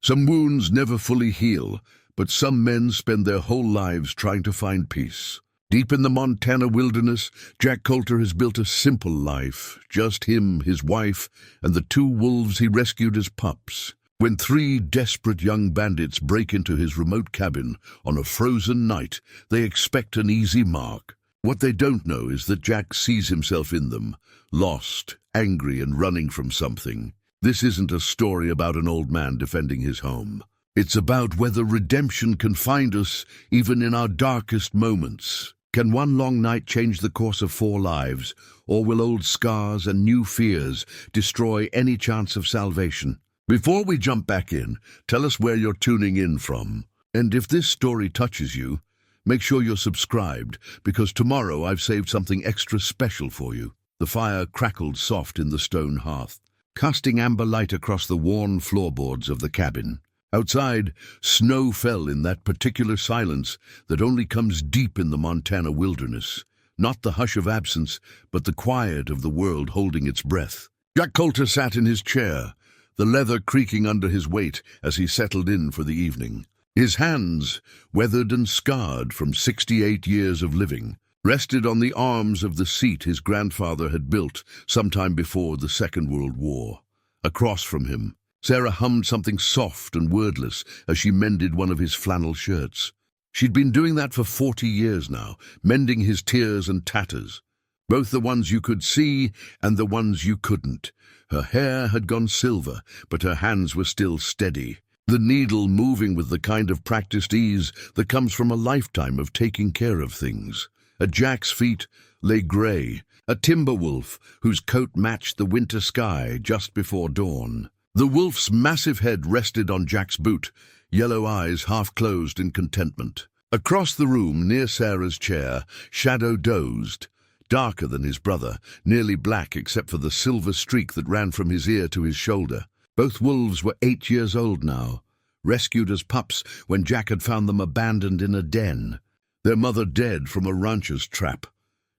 Some wounds never fully heal, but some men spend their whole lives trying to find peace. Deep in the Montana wilderness, Jack Coulter has built a simple life, just him, his wife, and the 2 wolves he rescued as pups. When 3 desperate young bandits break into his remote cabin on a frozen night, they expect an easy mark. What they don't know is that Jack sees himself in them, lost, angry, and running from something. This isn't a story about an old man defending his home. It's about whether redemption can find us even in our darkest moments. Can one long night change the course of 4 lives, or will old scars and new fears destroy any chance of salvation? Before we jump back in, tell us where you're tuning in from. And if this story touches you, make sure you're subscribed, because tomorrow I've saved something extra special for you. The fire crackled soft in the stone hearth, casting amber light across the worn floorboards of the cabin. Outside, snow fell in that particular silence that only comes deep in the Montana wilderness. Not the hush of absence, but the quiet of the world holding its breath. Jack Coulter sat in his chair, the leather creaking under his weight as he settled in for the evening. His hands, weathered and scarred from 68 years of living, rested on the arms of the seat his grandfather had built sometime before the Second World War. Across from him, Sarah hummed something soft and wordless as she mended one of his flannel shirts. She'd been doing that for 40 years now, mending his tears and tatters, both the ones you could see and the ones you couldn't. Her hair had gone silver, but her hands were still steady, the needle moving with the kind of practiced ease that comes from a lifetime of taking care of things. At Jack's feet lay Gray, a timber wolf whose coat matched the winter sky just before dawn. The wolf's massive head rested on Jack's boot, yellow eyes half closed in contentment. Across the room, near Sarah's chair, Shadow dozed, darker than his brother, nearly black except for the silver streak that ran from his ear to his shoulder. Both wolves were 8 years old now, rescued as pups when Jack had found them abandoned in a den, their mother dead from a rancher's trap.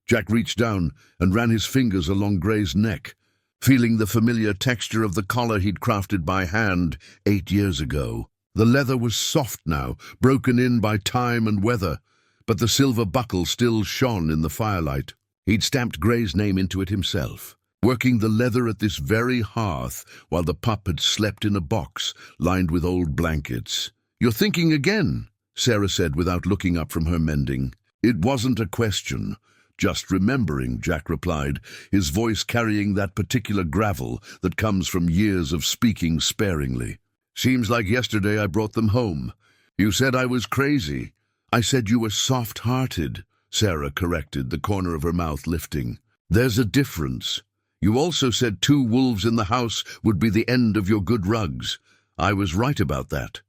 Jack reached down and ran his fingers along Gray's neck, feeling the familiar texture of the collar he'd crafted by hand 8 years ago. The leather was soft now, broken in by time and weather, but the silver buckle still shone in the firelight. He'd stamped Gray's name into it himself, working the leather at this very hearth while the pup had slept in a box lined with old blankets. "You're thinking again," Sarah said without looking up from her mending. "It wasn't a question, just remembering," Jack replied, his voice carrying that particular gravel that comes from years of speaking sparingly. "Seems like yesterday I brought them home. You said I was crazy." "I said you were soft-hearted," Sarah corrected, the corner of her mouth lifting. "There's a difference. You also said 2 wolves in the house would be the end of your good rugs. I was right about that."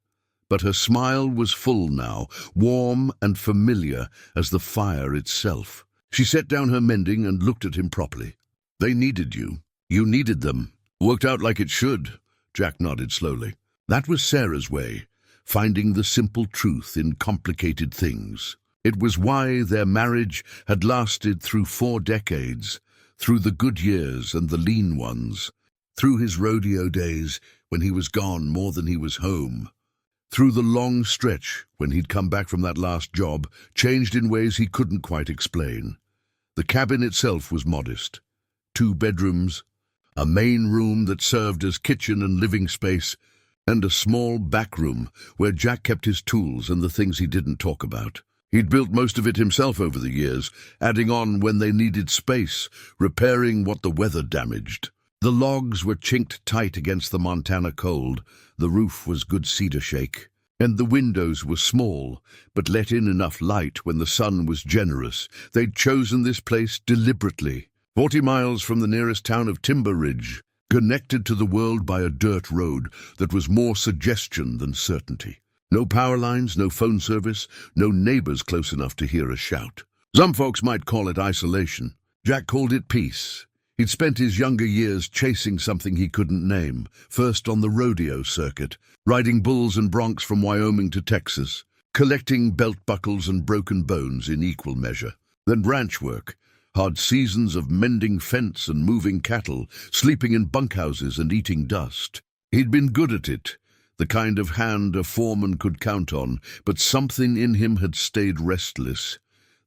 But her smile was full now, warm and familiar as the fire itself. She set down her mending and looked at him properly. "They needed you. You needed them. Worked out like it should." Jack nodded slowly. That was Sarah's way, finding the simple truth in complicated things. It was why their marriage had lasted through 4 decades, through the good years and the lean ones, through his rodeo days when he was gone more than he was home, through the long stretch when he'd come back from that last job, changed in ways he couldn't quite explain. The cabin itself was modest. 2 bedrooms, a main room that served as kitchen and living space, and a small back room where Jack kept his tools and the things he didn't talk about. He'd built most of it himself over the years, adding on when they needed space, repairing what the weather damaged. The logs were chinked tight against the Montana cold, the roof was good cedar shake, and the windows were small, but let in enough light when the sun was generous. They'd chosen this place deliberately, 40 miles from the nearest town of Timber Ridge, connected to the world by a dirt road that was more suggestion than certainty. No power lines, no phone service, no neighbors close enough to hear a shout. Some folks might call it isolation. Jack called it peace. He'd spent his younger years chasing something he couldn't name, first on the rodeo circuit, riding bulls and broncs from Wyoming to Texas, collecting belt buckles and broken bones in equal measure. Then ranch work, hard seasons of mending fence and moving cattle, sleeping in bunkhouses and eating dust. He'd been good at it, the kind of hand a foreman could count on, but something in him had stayed restless.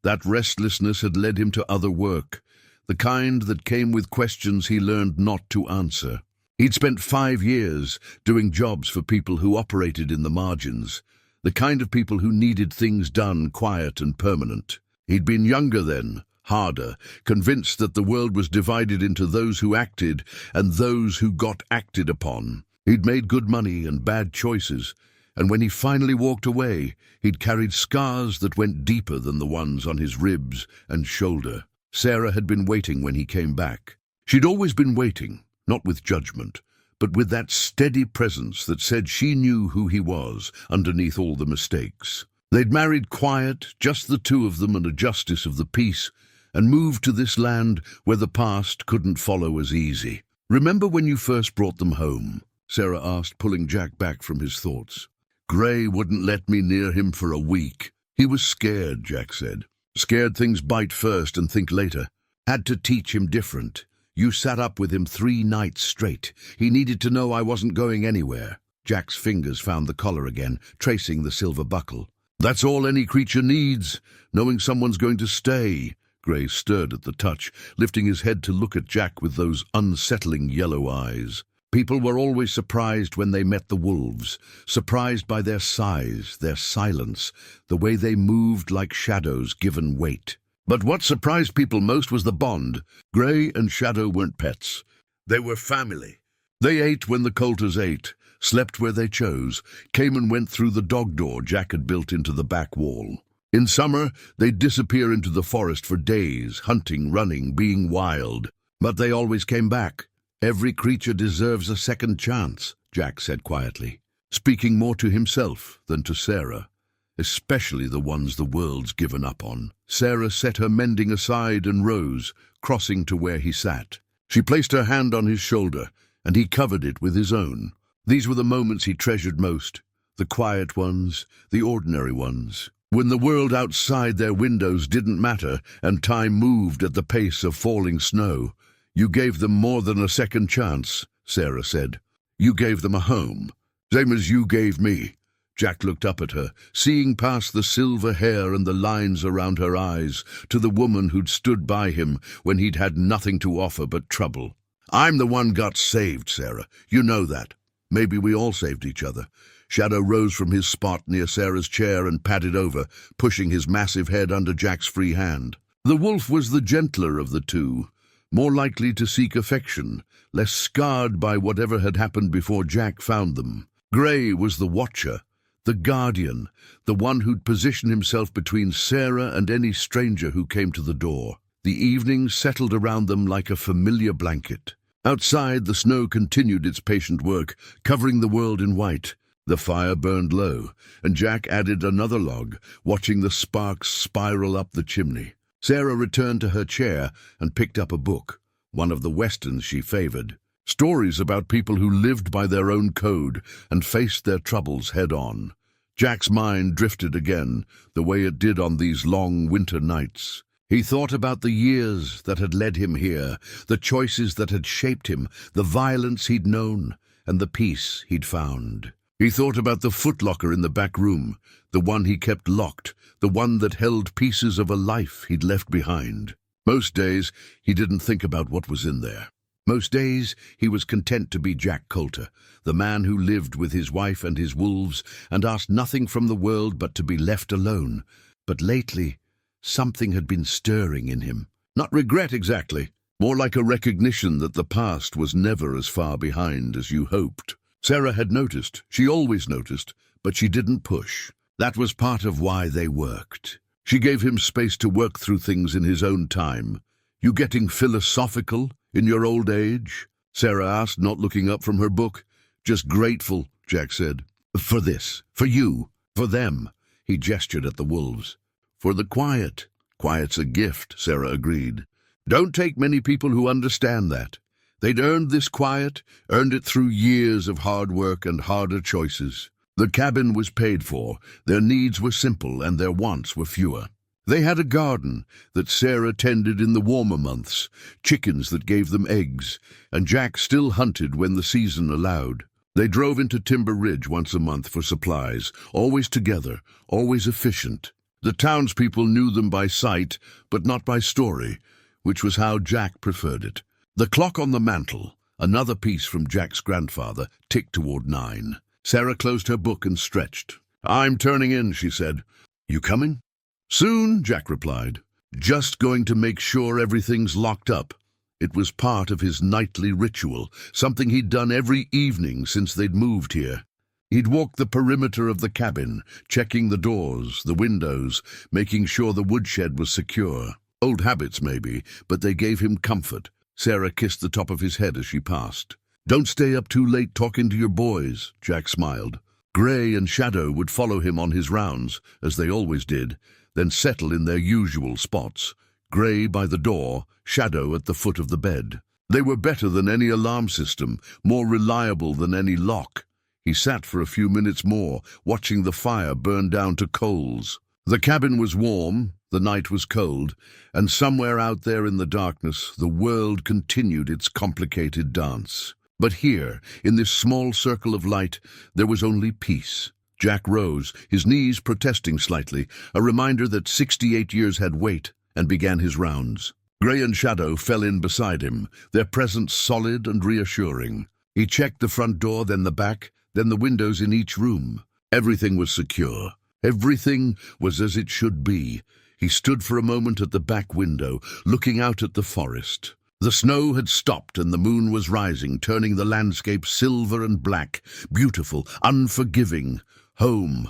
That restlessness had led him to other work, the kind that came with questions he learned not to answer. He'd spent 5 years doing jobs for people who operated in the margins, the kind of people who needed things done quiet and permanent. He'd been younger then, harder, convinced that the world was divided into those who acted and those who got acted upon. He'd made good money and bad choices, and when he finally walked away, he'd carried scars that went deeper than the ones on his ribs and shoulder. Sarah had been waiting when he came back. She'd always been waiting, not with judgment, but with that steady presence that said she knew who he was underneath all the mistakes. They'd married quiet, just the two of them and a justice of the peace, and moved to this land where the past couldn't follow as easy. "Remember when you first brought them home?" Sarah asked, pulling Jack back from his thoughts. "Gray wouldn't let me near him for a week. He was scared," Jack said. "Scared things bite first and think later. Had to teach him different. You sat up with him 3 nights straight. He needed to know I wasn't going anywhere." Jack's fingers found the collar again, tracing the silver buckle. "That's all any creature needs, knowing someone's going to stay." Gray stirred at the touch, lifting his head to look at Jack with those unsettling yellow eyes. People were always surprised when they met the wolves, surprised by their size, their silence, the way they moved like shadows given weight. But what surprised people most was the bond. Gray and Shadow weren't pets. They were family. They ate when the Coulters ate, slept where they chose, came and went through the dog door Jack had built into the back wall. In summer, they'd disappear into the forest for days, hunting, running, being wild. But they always came back. "Every creature deserves a second chance," Jack said quietly, speaking more to himself than to Sarah, especially the ones the world's given up on. Sarah set her mending aside and rose, crossing to where he sat. She placed her hand on his shoulder, and he covered it with his own. These were the moments he treasured most, the quiet ones, the ordinary ones. When the world outside their windows didn't matter and time moved at the pace of falling snow, "You gave them more than a second chance," Sarah said. "You gave them a home, same as you gave me." Jack looked up at her, seeing past the silver hair and the lines around her eyes to the woman who'd stood by him when he'd had nothing to offer but trouble. "I'm the one got saved, Sarah. You know that. Maybe we all saved each other." Shadow rose from his spot near Sarah's chair and padded over, pushing his massive head under Jack's free hand. The wolf was the gentler of the two, more likely to seek affection, less scarred by whatever had happened before Jack found them. Gray was the watcher, the guardian, the one who'd position himself between Sarah and any stranger who came to the door. The evening settled around them like a familiar blanket. Outside, the snow continued its patient work, covering the world in white. The fire burned low, and Jack added another log, watching the sparks spiral up the chimney. Sarah returned to her chair and picked up a book, one of the westerns she favored. Stories about people who lived by their own code and faced their troubles head-on. Jack's mind drifted again, the way it did on these long winter nights. He thought about the years that had led him here, the choices that had shaped him, the violence he'd known, and the peace he'd found. He thought about the footlocker in the back room, the one he kept locked, the one that held pieces of a life he'd left behind. Most days, he didn't think about what was in there. Most days, he was content to be Jack Coulter, the man who lived with his wife and his wolves and asked nothing from the world but to be left alone. But lately, something had been stirring in him. Not regret exactly, more like a recognition that the past was never as far behind as you hoped. Sarah had noticed, she always noticed, but she didn't push. That was part of why they worked. She gave him space to work through things in his own time. "You getting philosophical in your old age?" Sarah asked, not looking up from her book. "Just grateful," Jack said. "For this, for you, for them." He gestured at the wolves. "For the quiet." "Quiet's a gift," Sarah agreed. "Don't take many people who understand that. They'd earned this quiet, earned it through years of hard work and harder choices. The cabin was paid for, their needs were simple, and their wants were fewer. They had a garden that Sarah tended in the warmer months, chickens that gave them eggs, and Jack still hunted when the season allowed. They drove into Timber Ridge once a month for supplies, always together, always efficient. The townspeople knew them by sight, but not by story, which was how Jack preferred it. The clock on the mantel, another piece from Jack's grandfather, ticked toward 9. Sarah closed her book and stretched. "I'm turning in," she said. "You coming?" "Soon," Jack replied. "Just going to make sure everything's locked up." It was part of his nightly ritual, something he'd done every evening since they'd moved here. He'd walk the perimeter of the cabin, checking the doors, the windows, making sure the woodshed was secure. Old habits, maybe, but they gave him comfort. Sarah kissed the top of his head as she passed. "Don't stay up too late talking to your boys," Jack smiled. Gray and Shadow would follow him on his rounds, as they always did, then settle in their usual spots. Gray by the door, Shadow at the foot of the bed. They were better than any alarm system, more reliable than any lock. He sat for a few minutes more, watching the fire burn down to coals. The cabin was warm, the night was cold, and somewhere out there in the darkness, the world continued its complicated dance. But here, in this small circle of light, there was only peace. Jack rose, his knees protesting slightly, a reminder that 68 years had weight, and began his rounds. Gray and Shadow fell in beside him, their presence solid and reassuring. He checked the front door, then the back, then the windows in each room. Everything was secure. Everything was as it should be. He stood for a moment at the back window, looking out at the forest. The snow had stopped and the moon was rising, turning the landscape silver and black, beautiful, unforgiving. Home.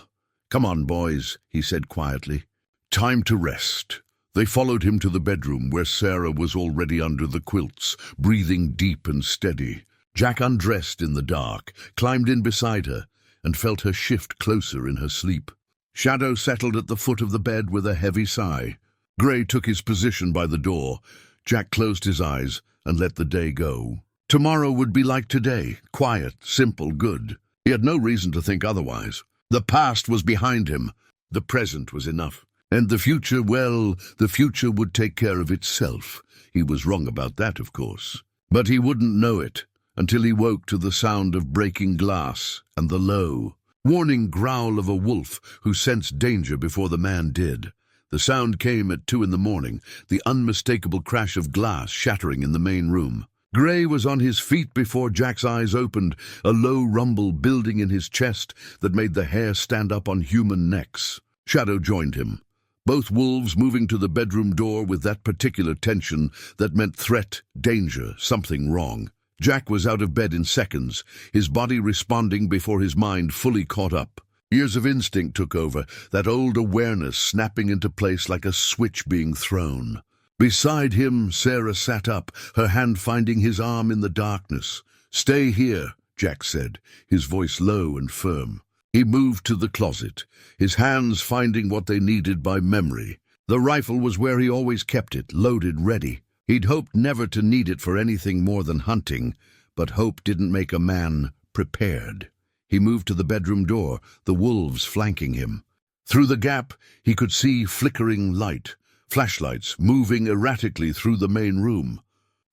"Come on, boys," he said quietly. "Time to rest." They followed him to the bedroom where Sarah was already under the quilts, breathing deep and steady. Jack undressed in the dark, climbed in beside her, and felt her shift closer in her sleep. Shadow settled at the foot of the bed with a heavy sigh. Gray took his position by the door. Jack closed his eyes and let the day go. Tomorrow would be like today, quiet, simple, good. He had no reason to think otherwise. The past was behind him. The present was enough. And the future, well, the future would take care of itself. He was wrong about that, of course. But he wouldn't know it until he woke to the sound of breaking glass and the low, warning growl of a wolf who sensed danger before the man did. The sound came at 2 in the morning, the unmistakable crash of glass shattering in the main room. Gray was on his feet before Jack's eyes opened, a low rumble building in his chest that made the hair stand up on human necks. Shadow joined him, both wolves moving to the bedroom door with that particular tension that meant threat, danger, something wrong. Jack was out of bed in seconds, his body responding before his mind fully caught up. Years of instinct took over, that old awareness snapping into place like a switch being thrown. Beside him, Sarah sat up, her hand finding his arm in the darkness. "Stay here," Jack said, his voice low and firm. He moved to the closet, his hands finding what they needed by memory. The rifle was where he always kept it, loaded, ready. He'd hoped never to need it for anything more than hunting, but hope didn't make a man prepared. He moved to the bedroom door, the wolves flanking him. Through the gap, he could see flickering light, flashlights moving erratically through the main room.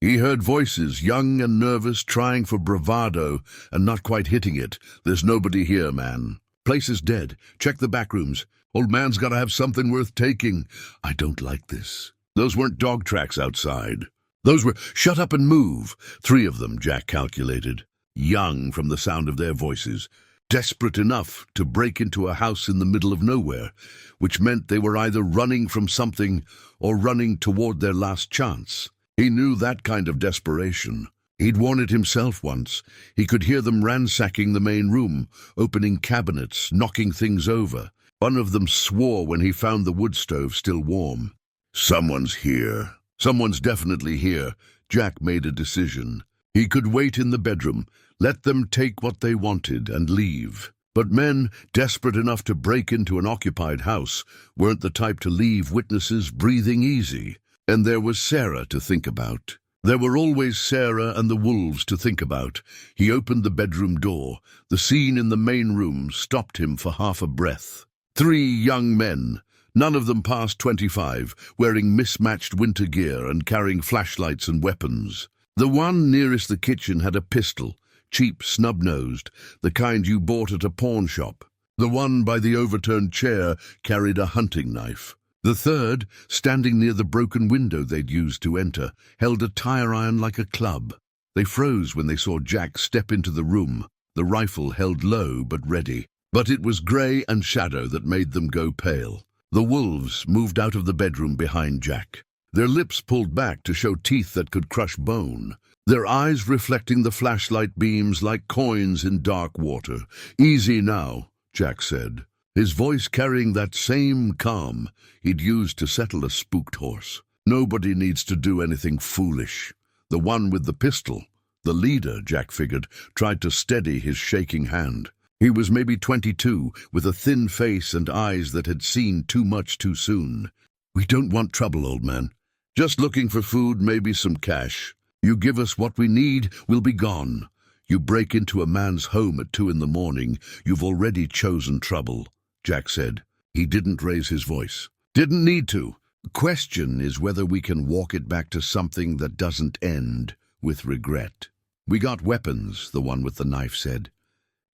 He heard voices, young and nervous, trying for bravado and not quite hitting it. "There's nobody here, man. Place is dead. Check the back rooms. Old man's got to have something worth taking. I don't like this." Those weren't dog tracks outside. Those were "shut up and move." 3 of them, Jack calculated. Young from the sound of their voices, desperate enough to break into a house in the middle of nowhere, which meant they were either running from something or running toward their last chance. He knew that kind of desperation. He'd worn it himself once. He could hear them ransacking the main room, opening cabinets, knocking things over. One of them swore when he found the wood stove still warm. "Someone's here. Someone's definitely here." Jack made a decision. He could wait in the bedroom, let them take what they wanted and leave. But men, desperate enough to break into an occupied house, weren't the type to leave witnesses breathing easy. And there was Sarah to think about. There were always Sarah and the wolves to think about. He opened the bedroom door. The scene in the main room stopped him for half a breath. 3 young men, none of them past 25, wearing mismatched winter gear and carrying flashlights and weapons. The one nearest the kitchen had a pistol, cheap, snub-nosed, the kind you bought at a pawn shop. The one by the overturned chair carried a hunting knife. The third, standing near the broken window they'd used to enter, held a tire iron like a club. They froze when they saw Jack step into the room, the rifle held low but ready. But it was Grey and Shadow that made them go pale. The wolves moved out of the bedroom behind Jack, their lips pulled back to show teeth that could crush bone, their eyes reflecting the flashlight beams like coins in dark water. "Easy now," Jack said, his voice carrying that same calm he'd used to settle a spooked horse. "Nobody needs to do anything foolish." The one with the pistol, the leader, Jack figured, tried to steady his shaking hand. He was maybe 22, with a thin face and eyes that had seen too much too soon. "We don't want trouble, old man. Just looking for food, maybe some cash. You give us what we need, we'll be gone. You break into a man's home at 2 in the morning, you've already chosen trouble," Jack said. He didn't raise his voice. "Didn't need to. The question is whether we can walk it back to something that doesn't end with regret." "We got weapons," the one with the knife said.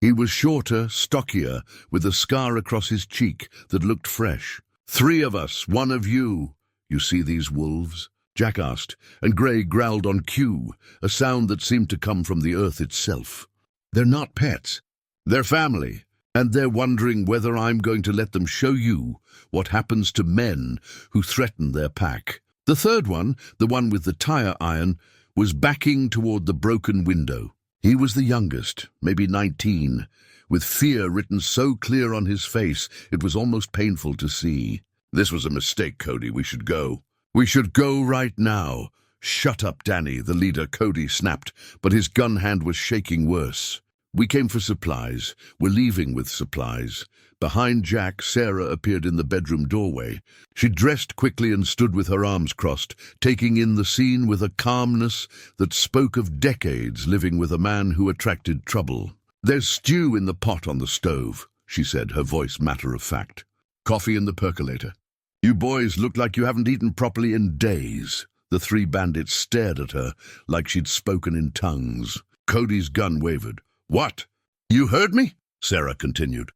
He was shorter, stockier, with a scar across his cheek that looked fresh. "3 of us, 1 of you. You see these wolves?" Jack asked, and Grey growled on cue, a sound that seemed to come from the earth itself. "They're not pets. They're family, and they're wondering whether I'm going to let them show you what happens to men who threaten their pack." The third one, the one with the tire iron, was backing toward the broken window. He was the youngest, maybe 19, with fear written so clear on his face it was almost painful to see. "This was a mistake, Cody. We should go. We should go right now." "Shut up, Danny," the leader, Cody, snapped, but his gun hand was shaking worse. "We came for supplies. We're leaving with supplies." Behind Jack, Sarah appeared in the bedroom doorway. She dressed quickly and stood with her arms crossed, taking in the scene with a calmness that spoke of decades living with a man who attracted trouble. "There's stew in the pot on the stove," she said, her voice matter-of-fact. "Coffee in the percolator. You boys look like you haven't eaten properly in days." The 3 bandits stared at her like she'd spoken in tongues. Cody's gun wavered. "What? You heard me?" Sarah continued.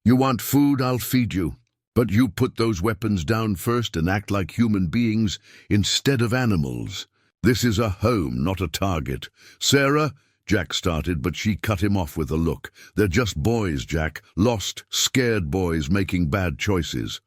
"You want food, I'll feed you. But you put those weapons down first and act like human beings instead of animals. This is a home, not a target." "Sarah," Jack started, but she cut him off with a look. "They're just boys, Jack. Lost, scared boys making bad choices."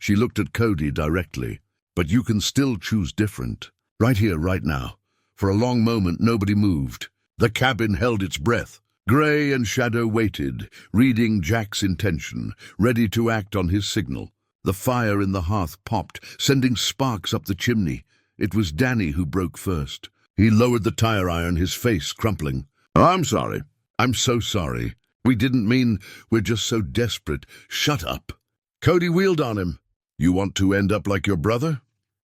She looked at Cody directly. "But you can still choose different. Right here, right now." For a long moment, nobody moved. The cabin held its breath. Grey and Shadow waited, reading Jack's intention, ready to act on his signal. The fire in the hearth popped, sending sparks up the chimney. It was Danny who broke first. He lowered the tire iron, his face crumpling. "I'm sorry." "I'm so sorry. We didn't mean. We're just so desperate." "Shut up." Cody wheeled on him. "You want to end up like your brother?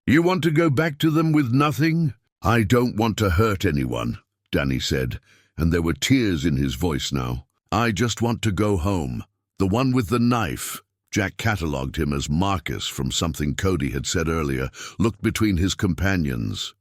You want to go back to them with nothing?" "I don't want to hurt anyone," Danny said, and there were tears in his voice now. "I just want to go home." The one with the knife, Jack catalogued him as Marcus from something Cody had said earlier, looked between his companions.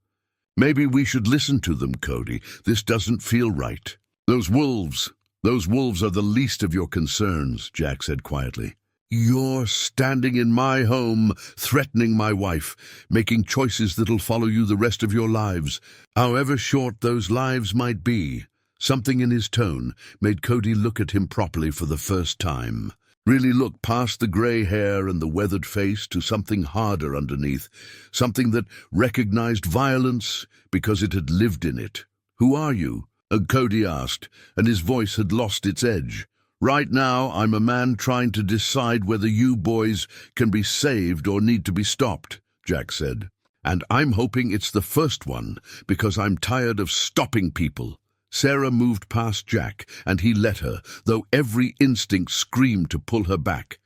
"Maybe we should listen to them, Cody. This doesn't feel right." Those wolves are the least of your concerns," Jack said quietly. "You're standing in my home, threatening my wife, making choices that'll follow you the rest of your lives, however short those lives might be." Something in his tone made Cody look at him properly for the first time. Really look past the grey hair and the weathered face to something harder underneath, something that recognized violence because it had lived in it. "Who are you?" Cody asked, and his voice had lost its edge. "Right now, I'm a man trying to decide whether you boys can be saved or need to be stopped," Jack said. "And I'm hoping it's the first one, because I'm tired of stopping people." Sarah moved past Jack, and he let her, though every instinct screamed to pull her back.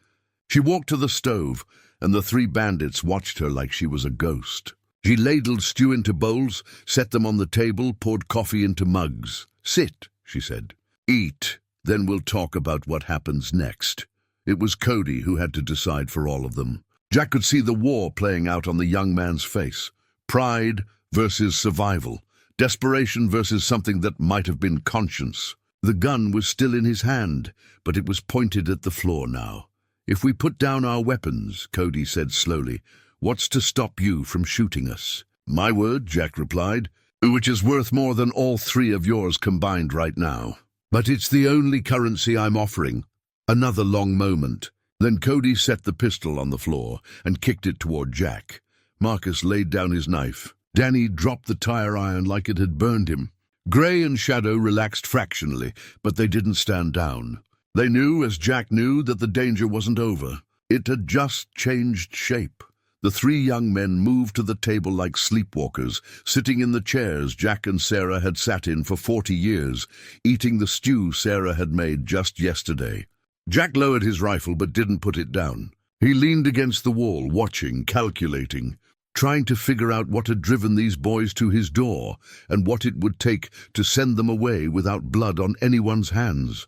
She walked to the stove, and the 3 bandits watched her like she was a ghost. She ladled stew into bowls, set them on the table, poured coffee into mugs. "Sit," she said. "Eat. Then we'll talk about what happens next." It was Cody who had to decide for all of them. Jack could see the war playing out on the young man's face. Pride versus survival. Desperation versus something that might have been conscience. The gun was still in his hand, but it was pointed at the floor now. "If we put down our weapons," Cody said slowly, "what's to stop you from shooting us?" "My word," Jack replied, "which is worth more than all three of yours combined right now. But it's the only currency I'm offering." Another long moment. Then Cody set the pistol on the floor and kicked it toward Jack. Marcus laid down his knife. Danny dropped the tire iron like it had burned him. Gray and Shadow relaxed fractionally, but they didn't stand down. They knew, as Jack knew, that the danger wasn't over. It had just changed shape. The three young men moved to the table like sleepwalkers, sitting in the chairs Jack and Sarah had sat in for 40 years, eating the stew Sarah had made just yesterday. Jack lowered his rifle but didn't put it down. He leaned against the wall, watching, calculating, trying to figure out what had driven these boys to his door and what it would take to send them away without blood on anyone's hands.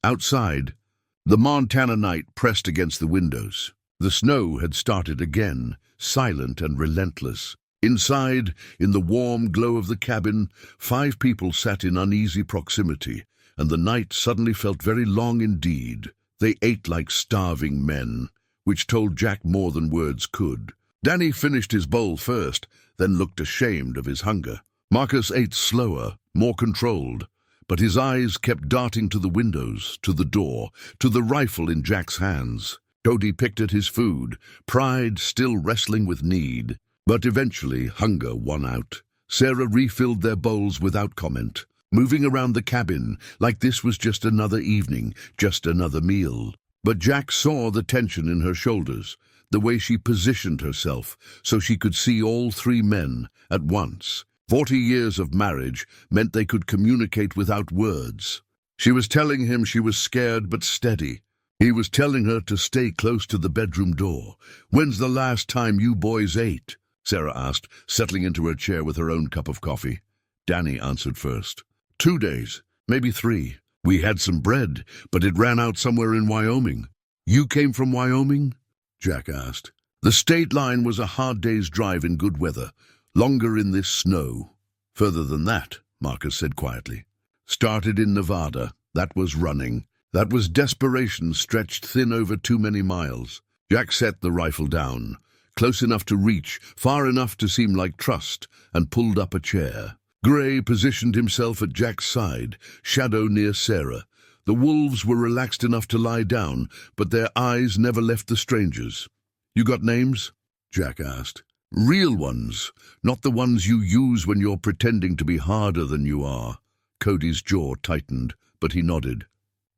Outside, the Montana night pressed against the windows. The snow had started again, silent and relentless. Inside, in the warm glow of the cabin, 5 people sat in uneasy proximity, and the night suddenly felt very long indeed. They ate like starving men, which told Jack more than words could. Danny finished his bowl first, then looked ashamed of his hunger. Marcus ate slower, more controlled, but his eyes kept darting to the windows, to the door, to the rifle in Jack's hands. Cody picked at his food, pride still wrestling with need. But eventually hunger won out. Sarah refilled their bowls without comment, moving around the cabin like this was just another evening, just another meal. But Jack saw the tension in her shoulders, the way she positioned herself so she could see all 3 men at once. 40 years of marriage meant they could communicate without words. She was telling him she was scared but steady. He was telling her to stay close to the bedroom door. "When's the last time you boys ate?" Sarah asked, settling into her chair with her own cup of coffee. Danny answered first. 2 days, maybe 3. We had some bread, but it ran out somewhere in Wyoming. "You came from Wyoming?" Jack asked. The state line was a hard day's drive in good weather, longer in this snow. "Further than that," Marcus said quietly. "Started in Nevada. That was running. That was desperation stretched thin over too many miles." Jack set the rifle down, close enough to reach, far enough to seem like trust, and pulled up a chair. Gray positioned himself at Jack's side, Shadow near Sarah. The wolves were relaxed enough to lie down, but their eyes never left the strangers. "You got names?" Jack asked. "Real ones, not the ones you use when you're pretending to be harder than you are." Cody's jaw tightened, but he nodded.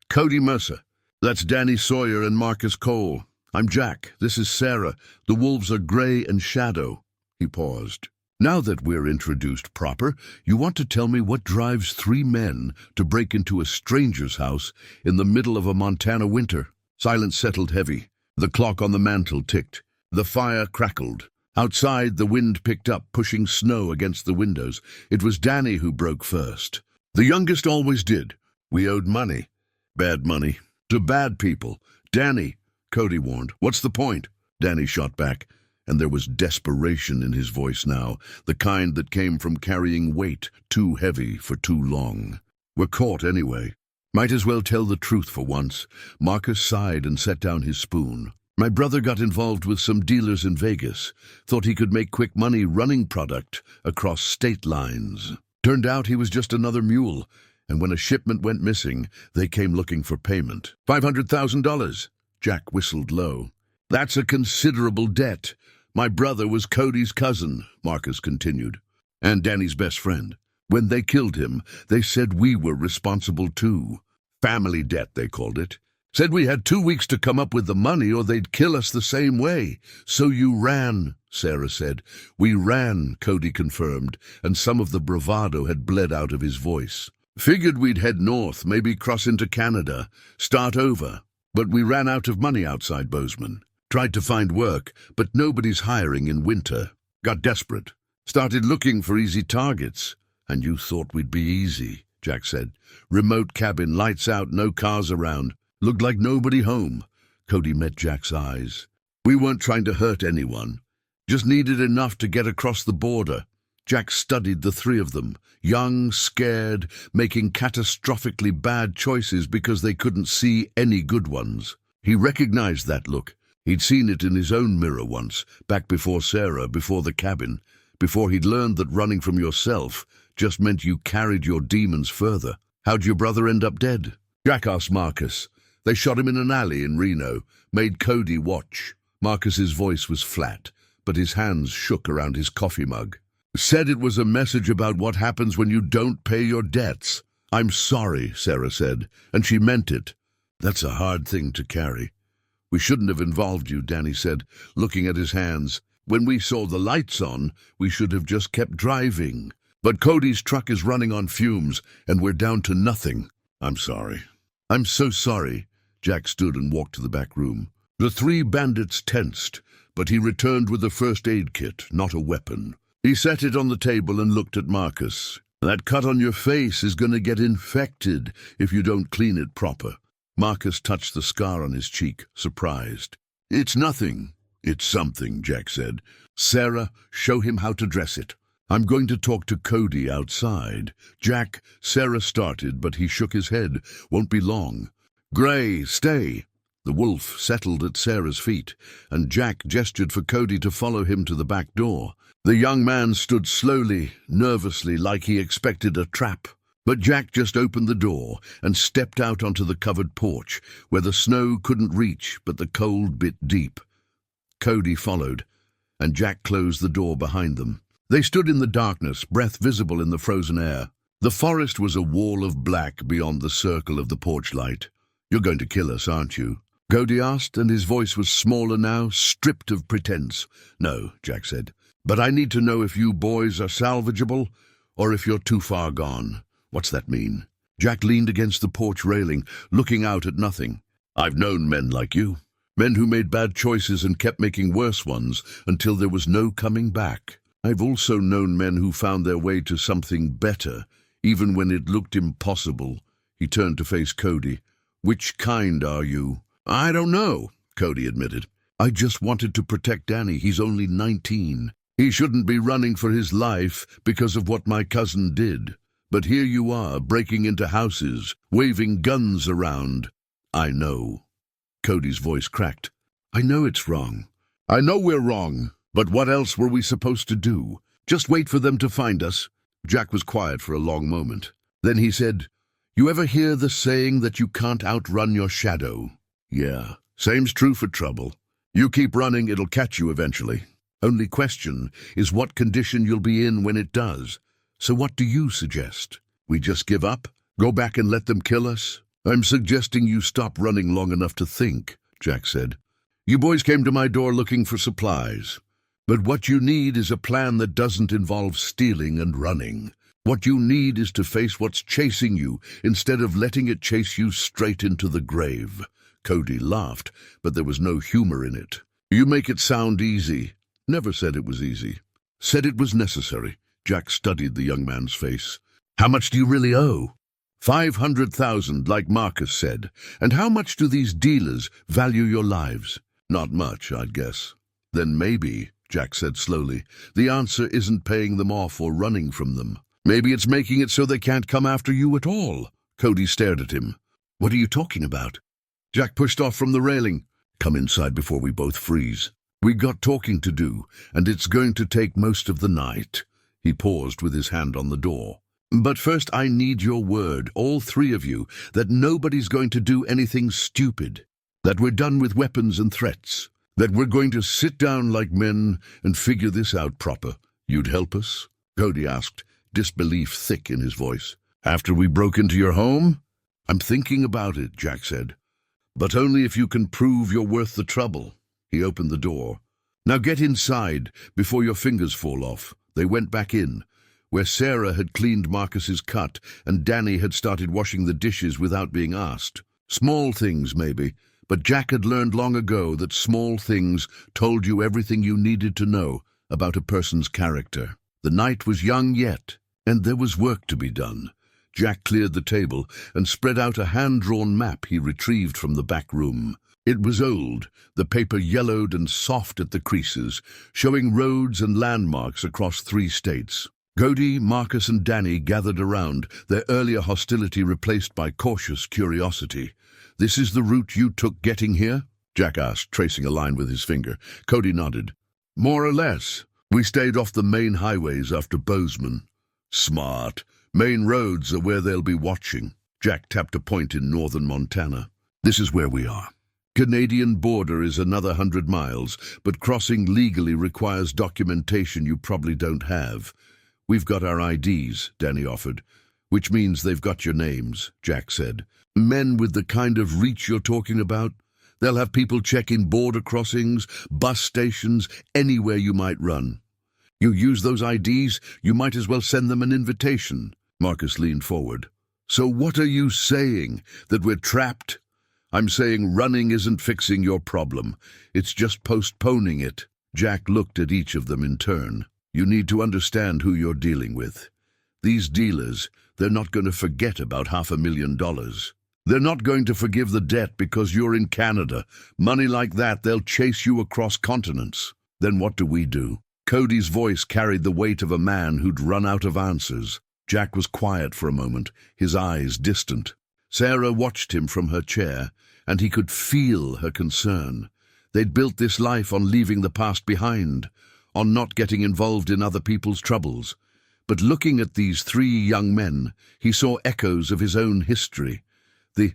"Cody Mercer. That's Danny Sawyer and Marcus Cole. I'm Jack. This is Sarah. The wolves are Gray and Shadow." He paused. "Now that we're introduced proper, you want to tell me what drives 3 men to break into a stranger's house in the middle of a Montana winter?" Silence settled heavy. The clock on the mantel ticked. The fire crackled. Outside, the wind picked up, pushing snow against the windows. It was Danny who broke first. "The youngest always did. We owed money. Bad money. To bad people. Danny," Cody warned. "What's the point?" Danny shot back, and there was desperation in his voice now, the kind that came from carrying weight too heavy for too long. "We're caught anyway. Might as well tell the truth for once." Marcus sighed and set down his spoon. "My brother got involved with some dealers in Vegas. Thought he could make quick money running product across state lines. Turned out he was just another mule, and when a shipment went missing, they came looking for payment. $500,000. Jack whistled low. "That's a considerable debt. My brother was Cody's cousin," Marcus continued, "and Danny's best friend. When they killed him, they said we were responsible too. Family debt, they called it. Said we had 2 weeks to come up with the money or they'd kill us the same way. So you ran," Sarah said. "We ran," Cody confirmed, and some of the bravado had bled out of his voice. "Figured we'd head north, maybe cross into Canada, start over. But we ran out of money outside Bozeman. Tried to find work, but nobody's hiring in winter. Got desperate. Started looking for easy targets. And you thought we'd be easy," Jack said. "Remote cabin, lights out, no cars around. Looked like nobody home." Cody met Jack's eyes. "We weren't trying to hurt anyone. Just needed enough to get across the border. Jack studied the three of them, young, scared, making catastrophically bad choices because they couldn't see any good ones. He recognized that look. He'd seen it in his own mirror once, back before Sarah, before the cabin, before he'd learned that running from yourself just meant you carried your demons further. How'd your brother end up dead? Jack asked Marcus. They shot him in an alley in Reno, made Cody watch. Marcus's voice was flat, but his hands shook around his coffee mug. Said it was a message about what happens when you don't pay your debts. I'm sorry, Sarah said, and she meant it. That's a hard thing to carry. We shouldn't have involved you, Danny said, looking at his hands. When we saw the lights on, we should have just kept driving. But Cody's truck is running on fumes, and we're down to nothing. I'm sorry. I'm so sorry. Jack stood and walked to the back room. The three bandits tensed, but he returned with a first aid kit, not a weapon. He set it on the table and looked at Marcus. That cut on your face is going to get infected if you don't clean it proper. Marcus touched the scar on his cheek, surprised. It's nothing. It's something, Jack said. Sarah, show him how to dress it. I'm going to talk to Cody outside. Jack, Sarah started, but he shook his head. Won't be long. Gray, stay. The wolf settled at Sarah's feet, and Jack gestured for Cody to follow him to the back door. The young man stood slowly, nervously, like he expected a trap. But Jack just opened the door and stepped out onto the covered porch, where the snow couldn't reach, but the cold bit deep. Cody followed, and Jack closed the door behind them. They stood in the darkness, breath visible in the frozen air. The forest was a wall of black beyond the circle of the porch light. You're going to kill us, aren't you? Cody asked, and his voice was smaller now, stripped of pretense. No, Jack said, but I need to know if you boys are salvageable or if you're too far gone. What's that mean? Jack leaned against the porch railing, looking out at nothing. I've known men like you. Men who made bad choices and kept making worse ones until there was no coming back. I've also known men who found their way to something better, even when it looked impossible. He turned to face Cody. Which kind are you? I don't know, Cody admitted. I just wanted to protect Danny. He's only 19. He shouldn't be running for his life because of what my cousin did. But here you are, breaking into houses, waving guns around. I know. Cody's voice cracked. I know it's wrong. I know we're wrong. But what else were we supposed to do? Just wait for them to find us? Jack was quiet for a long moment. Then he said, You ever hear the saying that you can't outrun your shadow? Yeah, same's true for trouble. You keep running, it'll catch you eventually. Only question is what condition you'll be in when it does. So what do you suggest? We just give up? Go back and let them kill us? I'm suggesting you stop running long enough to think, Jack said. You boys came to my door looking for supplies. But what you need is a plan that doesn't involve stealing and running. What you need is to face what's chasing you instead of letting it chase you straight into the grave. Cody laughed, but there was no humor in it. You make it sound easy. Never said it was easy. Said it was necessary. Jack studied the young man's face. How much do you really owe? 500,000, like Marcus said. And how much do these dealers value your lives? Not much, I'd guess. Then maybe, Jack said slowly, the answer isn't paying them off or running from them. Maybe it's making it so they can't come after you at all. Cody stared at him. What are you talking about? Jack pushed off from the railing. Come inside before we both freeze. We got talking to do, and it's going to take most of the night. He paused with his hand on the door. But first I need your word, all three of you, that nobody's going to do anything stupid. That we're done with weapons and threats. That we're going to sit down like men and figure this out proper. You'd help us? Cody asked, disbelief thick in his voice. After we broke into your home? I'm thinking about it, Jack said. But only if you can prove you're worth the trouble. He opened the door. Now get inside before your fingers fall off. They went back in, where Sarah had cleaned Marcus's cut and Danny had started washing the dishes without being asked. Small things, maybe, but Jack had learned long ago that small things told you everything you needed to know about a person's character. The night was young yet, and there was work to be done. Jack cleared the table and spread out a hand-drawn map he retrieved from the back room. It was old, the paper yellowed and soft at the creases, showing roads and landmarks across 3 states. Cody, Marcus, and Danny gathered around, their earlier hostility replaced by cautious curiosity. "This is the route you took getting here?" Jack asked, tracing a line with his finger. Cody nodded. "More or less. We stayed off the main highways after Bozeman." "Smart. Main roads are where they'll be watching." Jack tapped a point in northern Montana. "This is where we are. Canadian border is another 100 miles, but crossing legally requires documentation you probably don't have." "We've got our IDs," Danny offered. "Which means they've got your names," Jack said. "Men with the kind of reach you're talking about? They'll have people checking border crossings, bus stations, anywhere you might run. You use those IDs, you might as well send them an invitation." Marcus leaned forward. "So what are you saying? That we're trapped?" "I'm saying running isn't fixing your problem. It's just postponing it." Jack looked at each of them in turn. "You need to understand who you're dealing with. These dealers, they're not going to forget about $500,000. They're not going to forgive the debt because you're in Canada. Money like that, they'll chase you across continents. Then what do we do?" Cody's voice carried the weight of a man who'd run out of answers. Jack was quiet for a moment, his eyes distant. Sarah watched him from her chair, and he could feel her concern. They'd built this life on leaving the past behind, on not getting involved in other people's troubles. But looking at these 3 young men, he saw echoes of his own history. The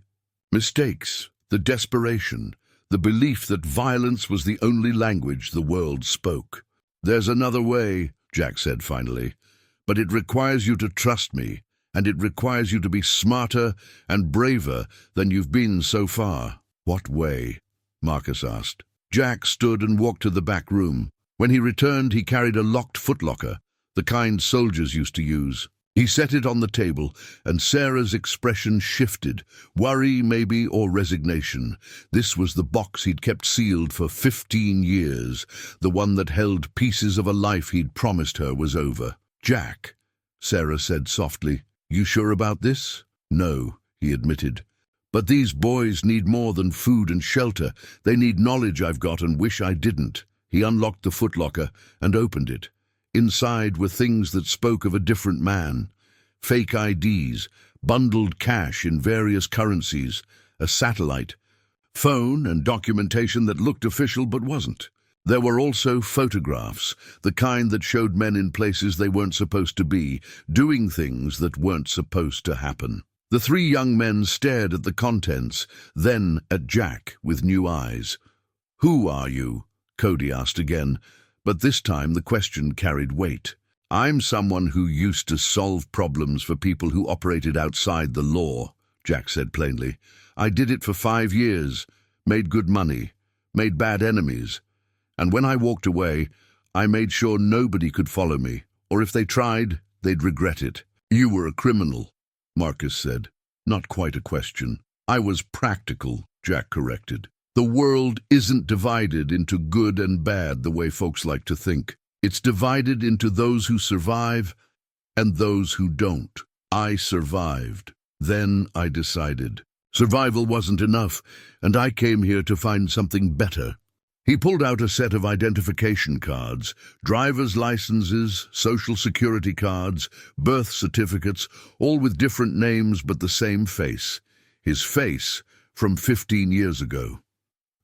mistakes, the desperation, the belief that violence was the only language the world spoke. "There's another way," Jack said finally, "but it requires you to trust me, and it requires you to be smarter and braver than you've been so far." "What way?" Marcus asked. Jack stood and walked to the back room. When he returned, he carried a locked footlocker, the kind soldiers used to use. He set it on the table, and Sarah's expression shifted, worry maybe, or resignation. This was the box he'd kept sealed for 15 years, the one that held pieces of a life he'd promised her was over. "Jack," Sarah said softly, "you sure about this?" "No," he admitted. "But these boys need more than food and shelter. They need knowledge I've got and wish I didn't." He unlocked the footlocker and opened it. Inside were things that spoke of a different man. Fake IDs, bundled cash in various currencies, a satellite, phone and documentation that looked official but wasn't. There were also photographs, the kind that showed men in places they weren't supposed to be, doing things that weren't supposed to happen. The 3 young men stared at the contents, then at Jack with new eyes. "Who are you?" Cody asked again, but this time the question carried weight. "I'm someone who used to solve problems for people who operated outside the law," Jack said plainly. "I did it for 5 years, made good money, made bad enemies. And when I walked away, I made sure nobody could follow me, or if they tried, they'd regret it." "You were a criminal," Marcus said. "Not quite a question." "I was practical," Jack corrected. "The world isn't divided into good and bad the way folks like to think. It's divided into those who survive and those who don't. I survived. Then I decided. Survival wasn't enough, and I came here to find something better." He pulled out a set of identification cards, driver's licenses, social security cards, birth certificates, all with different names but the same face. His face from 15 years ago.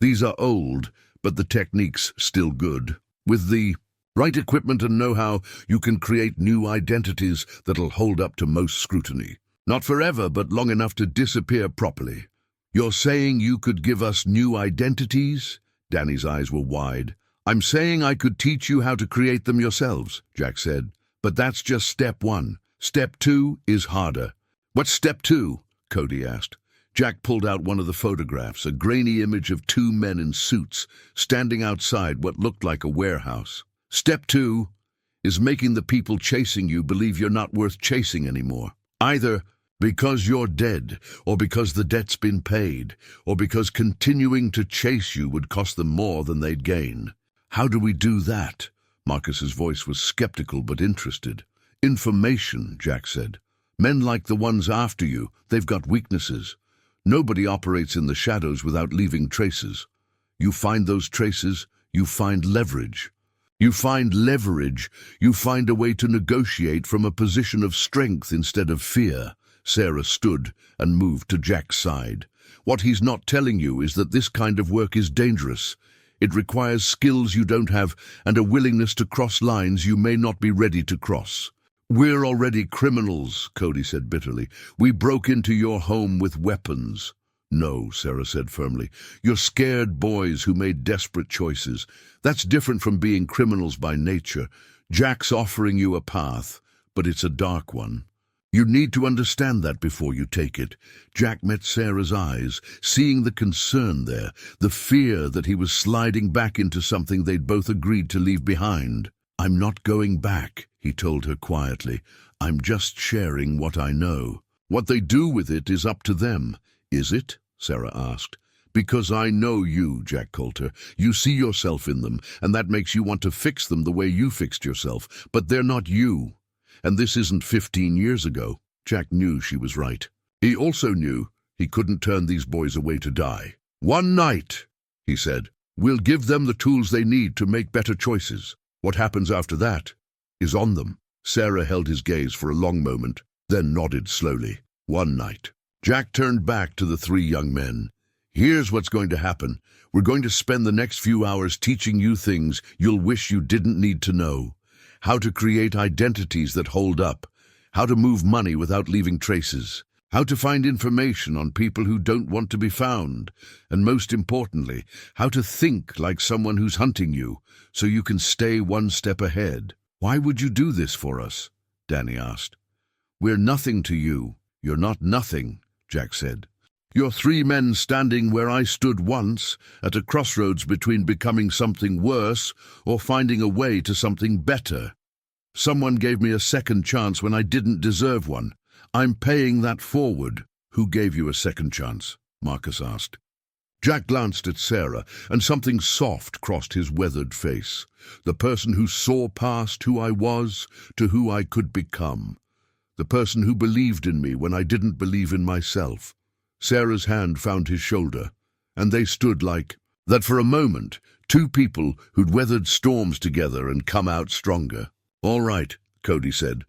"These are old, but the technique's still good. With the right equipment and know-how, you can create new identities that'll hold up to most scrutiny. Not forever, but long enough to disappear properly." "You're saying you could give us new identities?" Danny's eyes were wide. "I'm saying I could teach you how to create them yourselves," Jack said. "But that's just step 1. Step 2 is harder." "What's step 2? Cody asked. Jack pulled out one of the photographs, a grainy image of 2 men in suits, standing outside what looked like a warehouse. "Step 2 is making the people chasing you believe you're not worth chasing anymore. Either because you're dead, or because the debt's been paid, or because continuing to chase you would cost them more than they'd gain." "How do we do that?" Marcus's voice was skeptical but interested. "Information," Jack said. "Men like the ones after you, they've got weaknesses. Nobody operates in the shadows without leaving traces. You find those traces, you find leverage. You find leverage, you find a way to negotiate from a position of strength instead of fear. Sarah stood and moved to Jack's side. What he's not telling you is that this kind of work is dangerous. It requires skills you don't have and a willingness to cross lines you may not be ready to cross. We're already criminals, Cody said bitterly. We broke into your home with weapons. No, Sarah said firmly. You're scared boys who made desperate choices. That's different from being criminals by nature. Jack's offering you a path, but it's a dark one. You need to understand that before you take it. Jack met Sarah's eyes, seeing the concern there, the fear that he was sliding back into something they'd both agreed to leave behind. I'm not going back, he told her quietly. I'm just sharing what I know. What they do with it is up to them. Is it? Sarah asked. Because I know you, Jack Coulter. You see yourself in them, and that makes you want to fix them the way you fixed yourself. But they're not you. And this isn't 15 years ago. Jack knew she was right. He also knew he couldn't turn these boys away to die. One night, he said, we'll give them the tools they need to make better choices. What happens after that is on them. Sarah held his gaze for a long moment, then nodded slowly. One night. Jack turned back to the three young men. Here's what's going to happen. We're going to spend the next few hours teaching you things you'll wish you didn't need to know. How to create identities that hold up. How to move money without leaving traces. How to find information on people who don't want to be found. And most importantly, how to think like someone who's hunting you, so you can stay one step ahead. Why would you do this for us? Danny asked. We're nothing to you. You're not nothing, Jack said. You're three men standing where I stood once, at a crossroads between becoming something worse or finding a way to something better. Someone gave me a second chance when I didn't deserve one. I'm paying that forward. Who gave you a second chance? Marcus asked. Jack glanced at Sarah, and something soft crossed his weathered face. The person who saw past who I was to who I could become. The person who believed in me when I didn't believe in myself. Sarah's hand found his shoulder, and they stood like that for a moment, two people who'd weathered storms together and come out stronger. All right, Cody said,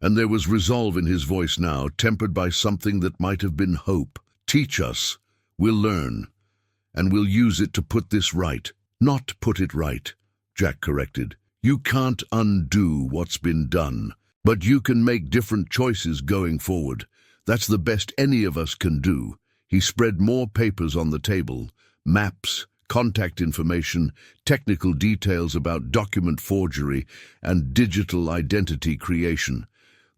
and there was resolve in his voice now, tempered by something that might have been hope. Teach us. We'll learn, and we'll use it to put this right. Not put it right, Jack corrected. You can't undo what's been done, but you can make different choices going forward. That's the best any of us can do. He spread more papers on the table, maps, contact information, technical details about document forgery and digital identity creation.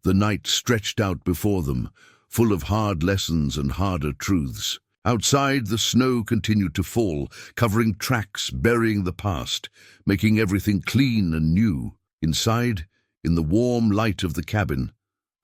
The night stretched out before them, full of hard lessons and harder truths. Outside, the snow continued to fall, covering tracks, burying the past, making everything clean and new. Inside, in the warm light of the cabin,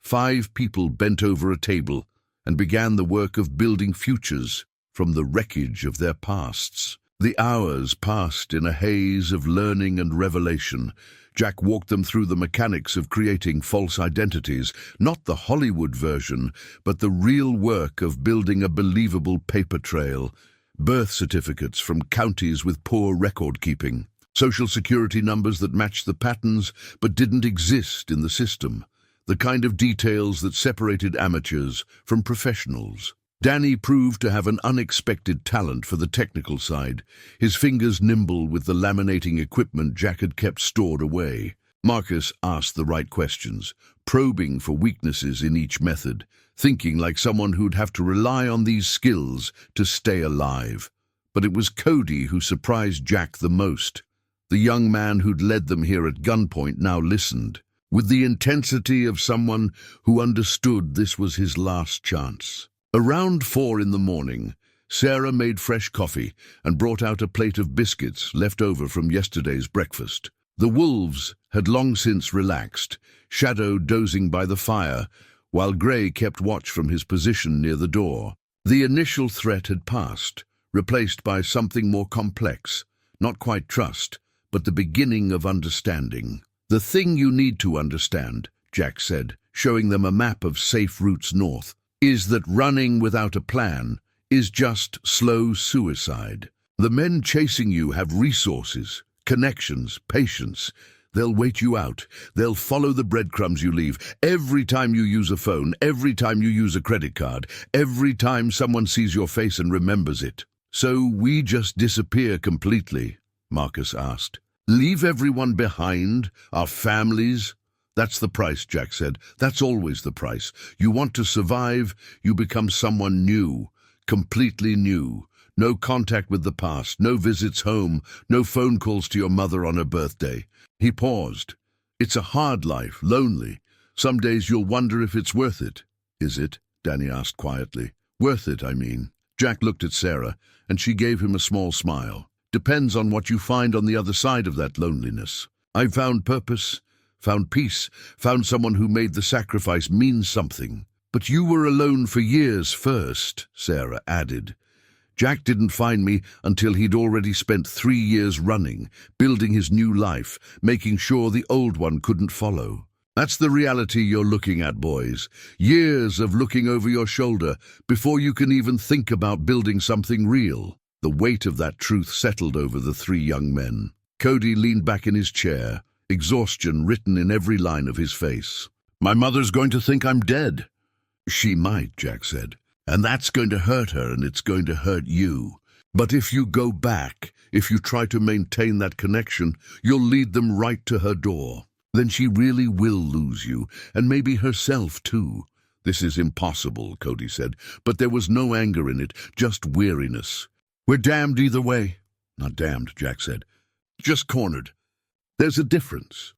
5 people bent over a table and began the work of building futures from the wreckage of their pasts. The hours passed in a haze of learning and revelation. Jack walked them through the mechanics of creating false identities, not the Hollywood version, but the real work of building a believable paper trail. Birth certificates from counties with poor record-keeping. Social security numbers that matched the patterns but didn't exist in the system. The kind of details that separated amateurs from professionals. Danny proved to have an unexpected talent for the technical side, his fingers nimble with the laminating equipment Jack had kept stored away. Marcus asked the right questions, probing for weaknesses in each method, thinking like someone who'd have to rely on these skills to stay alive. But it was Cody who surprised Jack the most. The young man who'd led them here at gunpoint now listened, with the intensity of someone who understood this was his last chance. Around 4 in the morning, Sarah made fresh coffee and brought out a plate of biscuits left over from yesterday's breakfast. The wolves had long since relaxed, Shadow dozing by the fire, while Grey kept watch from his position near the door. The initial threat had passed, replaced by something more complex, not quite trust, but the beginning of understanding. The thing you need to understand, Jack said, showing them a map of safe routes north, is that running without a plan is just slow suicide. The men chasing you have resources, connections, patience. They'll wait you out. They'll follow the breadcrumbs you leave. Every time you use a phone, every time you use a credit card, every time someone sees your face and remembers it. So we just disappear completely, Marcus asked. Leave everyone behind, our families? That's the price, Jack said. That's always the price. You want to survive, you become someone new, completely new. No contact with the past, no visits home, no phone calls to your mother on her birthday. He paused. It's a hard life, lonely. Some days you'll wonder if it's worth it. Is it? Danny asked quietly. Worth it, I mean. Jack looked at Sarah, and she gave him a small smile. Depends on what you find on the other side of that loneliness. I found purpose, found peace, found someone who made the sacrifice mean something. But you were alone for years first, Sarah added. Jack didn't find me until he'd already spent 3 years running, building his new life, making sure the old one couldn't follow. That's the reality you're looking at, boys. Years of looking over your shoulder before you can even think about building something real. The weight of that truth settled over the 3 young men. Cody leaned back in his chair, exhaustion written in every line of his face. My mother's going to think I'm dead. She might, Jack said. And that's going to hurt her, and it's going to hurt you. But if you go back, if you try to maintain that connection, you'll lead them right to her door. Then she really will lose you, and maybe herself too. This is impossible, Cody said, but there was no anger in it, just weariness. We're damned either way. Not damned, Jack said. Just cornered. There's a difference.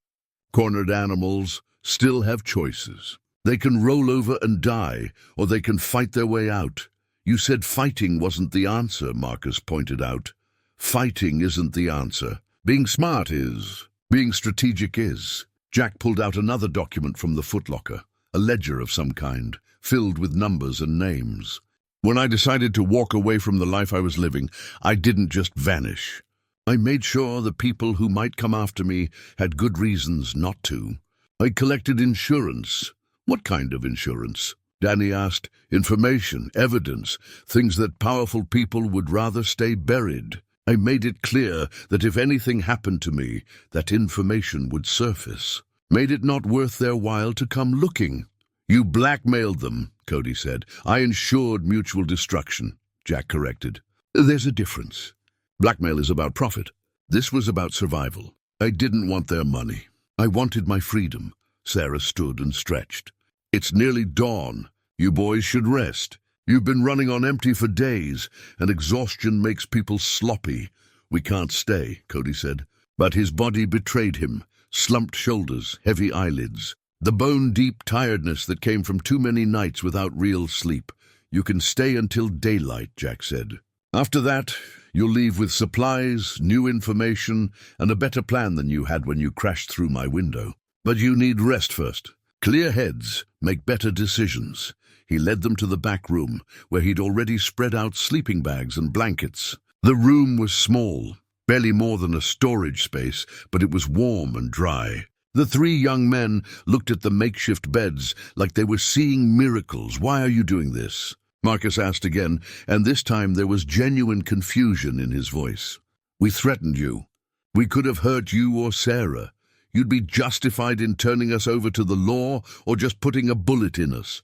Cornered animals still have choices. They can roll over and die, or they can fight their way out. You said fighting wasn't the answer, Marcus pointed out. Fighting isn't the answer. Being smart is. Being strategic is. Jack pulled out another document from the footlocker, a ledger of some kind, filled with numbers and names. When I decided to walk away from the life I was living, I didn't just vanish. I made sure the people who might come after me had good reasons not to. I collected insurance. What kind of insurance? Danny asked. Information, evidence, things that powerful people would rather stay buried. I made it clear that if anything happened to me, that information would surface. Made it not worth their while to come looking. You blackmailed them, Cody said. I ensured mutual destruction, Jack corrected. There's a difference. Blackmail is about profit. This was about survival. I didn't want their money. I wanted my freedom. Sarah stood and stretched. It's nearly dawn. You boys should rest. You've been running on empty for days, and exhaustion makes people sloppy. We can't stay, Cody said. But his body betrayed him. Slumped shoulders, heavy eyelids. The bone-deep tiredness that came from too many nights without real sleep. You can stay until daylight, Jack said. After that, you'll leave with supplies, new information, and a better plan than you had when you crashed through my window. But you need rest first. Clear heads make better decisions. He led them to the back room, where he'd already spread out sleeping bags and blankets. The room was small, barely more than a storage space, but it was warm and dry. The 3 young men looked at the makeshift beds like they were seeing miracles. Why are you doing this? Marcus asked again, and this time there was genuine confusion in his voice. We threatened you. We could have hurt you or Sarah. You'd be justified in turning us over to the law or just putting a bullet in us.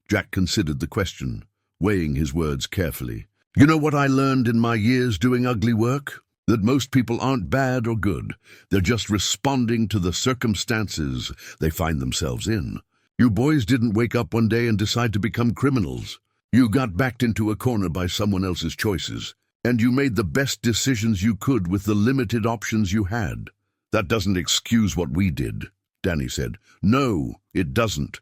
Jack considered the question, weighing his words carefully. You know what I learned in my years doing ugly work? That most people aren't bad or good. They're just responding to the circumstances they find themselves in. You boys didn't wake up one day and decide to become criminals. You got backed into a corner by someone else's choices, and you made the best decisions you could with the limited options you had. That doesn't excuse what we did, Danny said. No, it doesn't.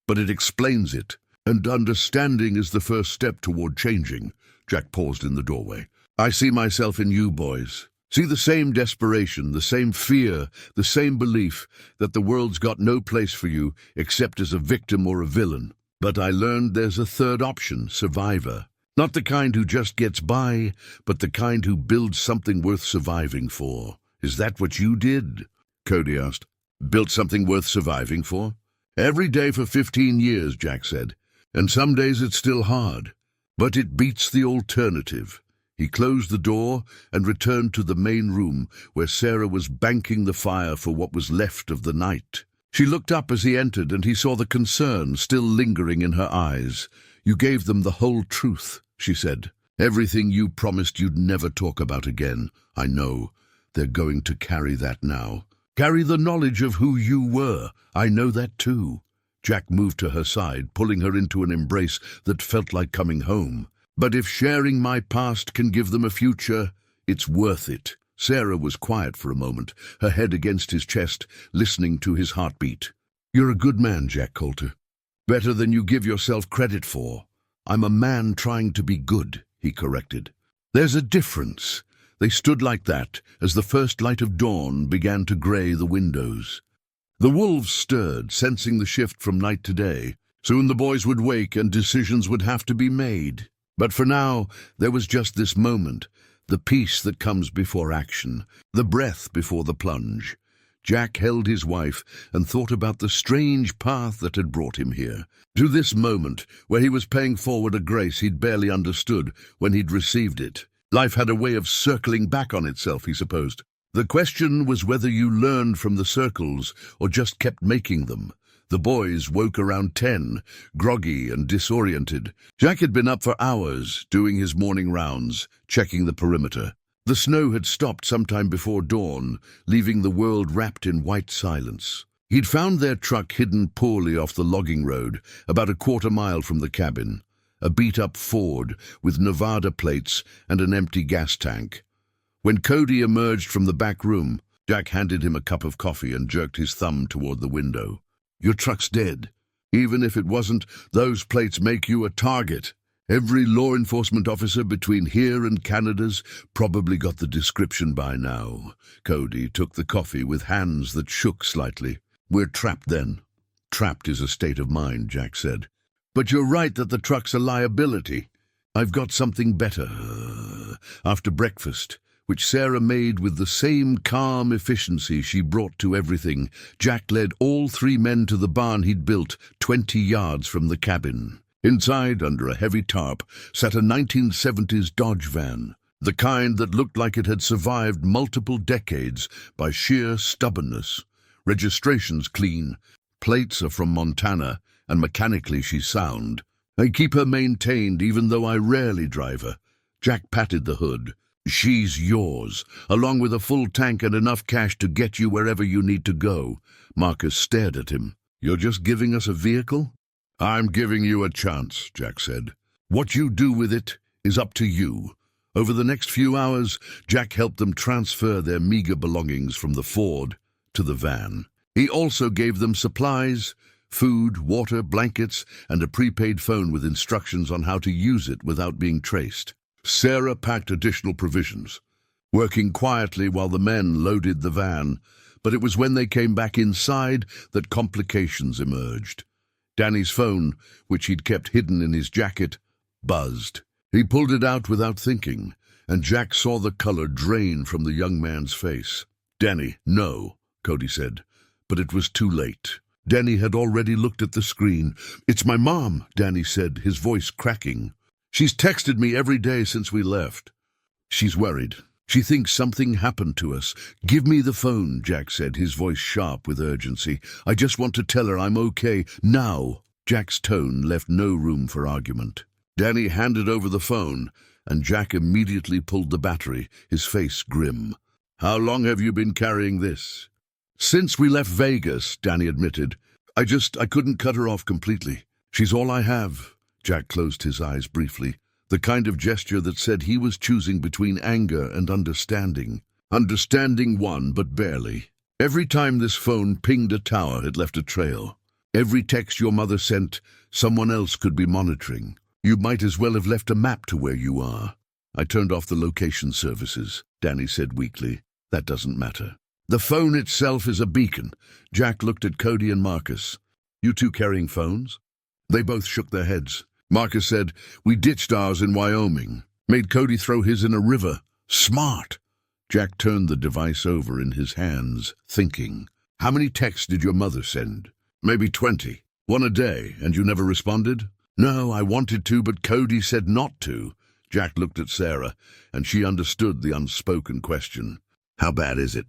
But it explains it. And understanding is the first step toward changing. Jack paused in the doorway. I see myself in you boys. See the same desperation, the same fear, the same belief that the world's got no place for you except as a victim or a villain. But I learned there's a third option, survivor. Not the kind who just gets by, but the kind who builds something worth surviving for. Is that what you did? Cody asked. Built something worth surviving for? Every day for 15 years, Jack said. And some days it's still hard. But it beats the alternative. He closed the door and returned to the main room where Sarah was banking the fire for what was left of the night. She looked up as he entered, and he saw the concern still lingering in her eyes. "You gave them the whole truth," she said. "Everything you promised you'd never talk about again. I know. They're going to carry that now. Carry the knowledge of who you were. I know that too." Jack moved to her side, pulling her into an embrace that felt like coming home. "But if sharing my past can give them a future, it's worth it." Sarah was quiet for a moment, her head against his chest, listening to his heartbeat. "You're a good man, Jack Coulter. Better than you give yourself credit for." "I'm a man trying to be good," he corrected. "There's a difference." They stood like that as the first light of dawn began to grey the windows. The wolves stirred, sensing the shift from night to day. Soon the boys would wake and decisions would have to be made. But for now, there was just this moment, the peace that comes before action, the breath before the plunge. Jack held his wife and thought about the strange path that had brought him here, to this moment where he was paying forward a grace he'd barely understood when he'd received it. Life had a way of circling back on itself, he supposed. The question was whether you learned from the circles or just kept making them. The boys woke around 10, groggy and disoriented. Jack had been up for hours, doing his morning rounds, checking the perimeter. The snow had stopped sometime before dawn, leaving the world wrapped in white silence. He'd found their truck hidden poorly off the logging road, about a quarter-mile from the cabin. A beat-up Ford with Nevada plates and an empty gas tank. When Cody emerged from the back room, Jack handed him a cup of coffee and jerked his thumb toward the window. "Your truck's dead. Even if it wasn't, those plates make you a target. Every law enforcement officer between here and Canada's probably got the description by now." Cody took the coffee with hands that shook slightly. "We're trapped then." "Trapped is a state of mind," Jack said. "But you're right that the truck's a liability. I've got something better." After breakfast, which Sarah made with the same calm efficiency she brought to everything, Jack led all three men to the barn he'd built 20 yards from the cabin. Inside, under a heavy tarp, sat a 1970s Dodge van, the kind that looked like it had survived multiple decades by sheer stubbornness. Registration's clean, plates are from Montana, and mechanically she's sound. "I keep her maintained even though I rarely drive her." Jack patted the hood. "She's yours, along with a full tank and enough cash to get you wherever you need to go." Marcus stared at him. "You're just giving us a vehicle?" "I'm giving you a chance," Jack said. "What you do with it is up to you." Over the next few hours, Jack helped them transfer their meager belongings from the Ford to the van. He also gave them supplies, food, water, blankets, and a prepaid phone with instructions on how to use it without being traced. Sarah packed additional provisions, working quietly while the men loaded the van, but it was when they came back inside that complications emerged. Danny's phone, which he'd kept hidden in his jacket, buzzed. He pulled it out without thinking, and Jack saw the color drain from the young man's face. "Danny, no," Cody said, but it was too late. Danny had already looked at the screen. "It's my mom," Danny said, his voice cracking. "She's texted me every day since we left. She's worried. She thinks something happened to us." "Give me the phone," Jack said, his voice sharp with urgency. "I just want to tell her I'm okay, now." Jack's tone left no room for argument. Danny handed over the phone, and Jack immediately pulled the battery, his face grim. "How long have you been carrying this?" "Since we left Vegas," Danny admitted. I couldn't cut her off completely. She's all I have." Jack closed his eyes briefly, the kind of gesture that said he was choosing between anger and understanding. Understanding won, but barely. Every time this phone pinged a tower, it left a trail. Every text your mother sent, someone else could be monitoring. You might as well have left a map to where you are. "I turned off the location services," Danny said weakly. "That doesn't matter. The phone itself is a beacon." Jack looked at Cody and Marcus. "You two carrying phones?" They both shook their heads. Marcus said, "We ditched ours in Wyoming. Made Cody throw his in a river. Smart." Jack turned the device over in his hands, thinking. "How many texts did your mother send?" "Maybe 20. One a day, and you never responded?" No, I wanted to, but Cody said not to. Jack looked at Sarah, and she understood the unspoken question. How bad is it?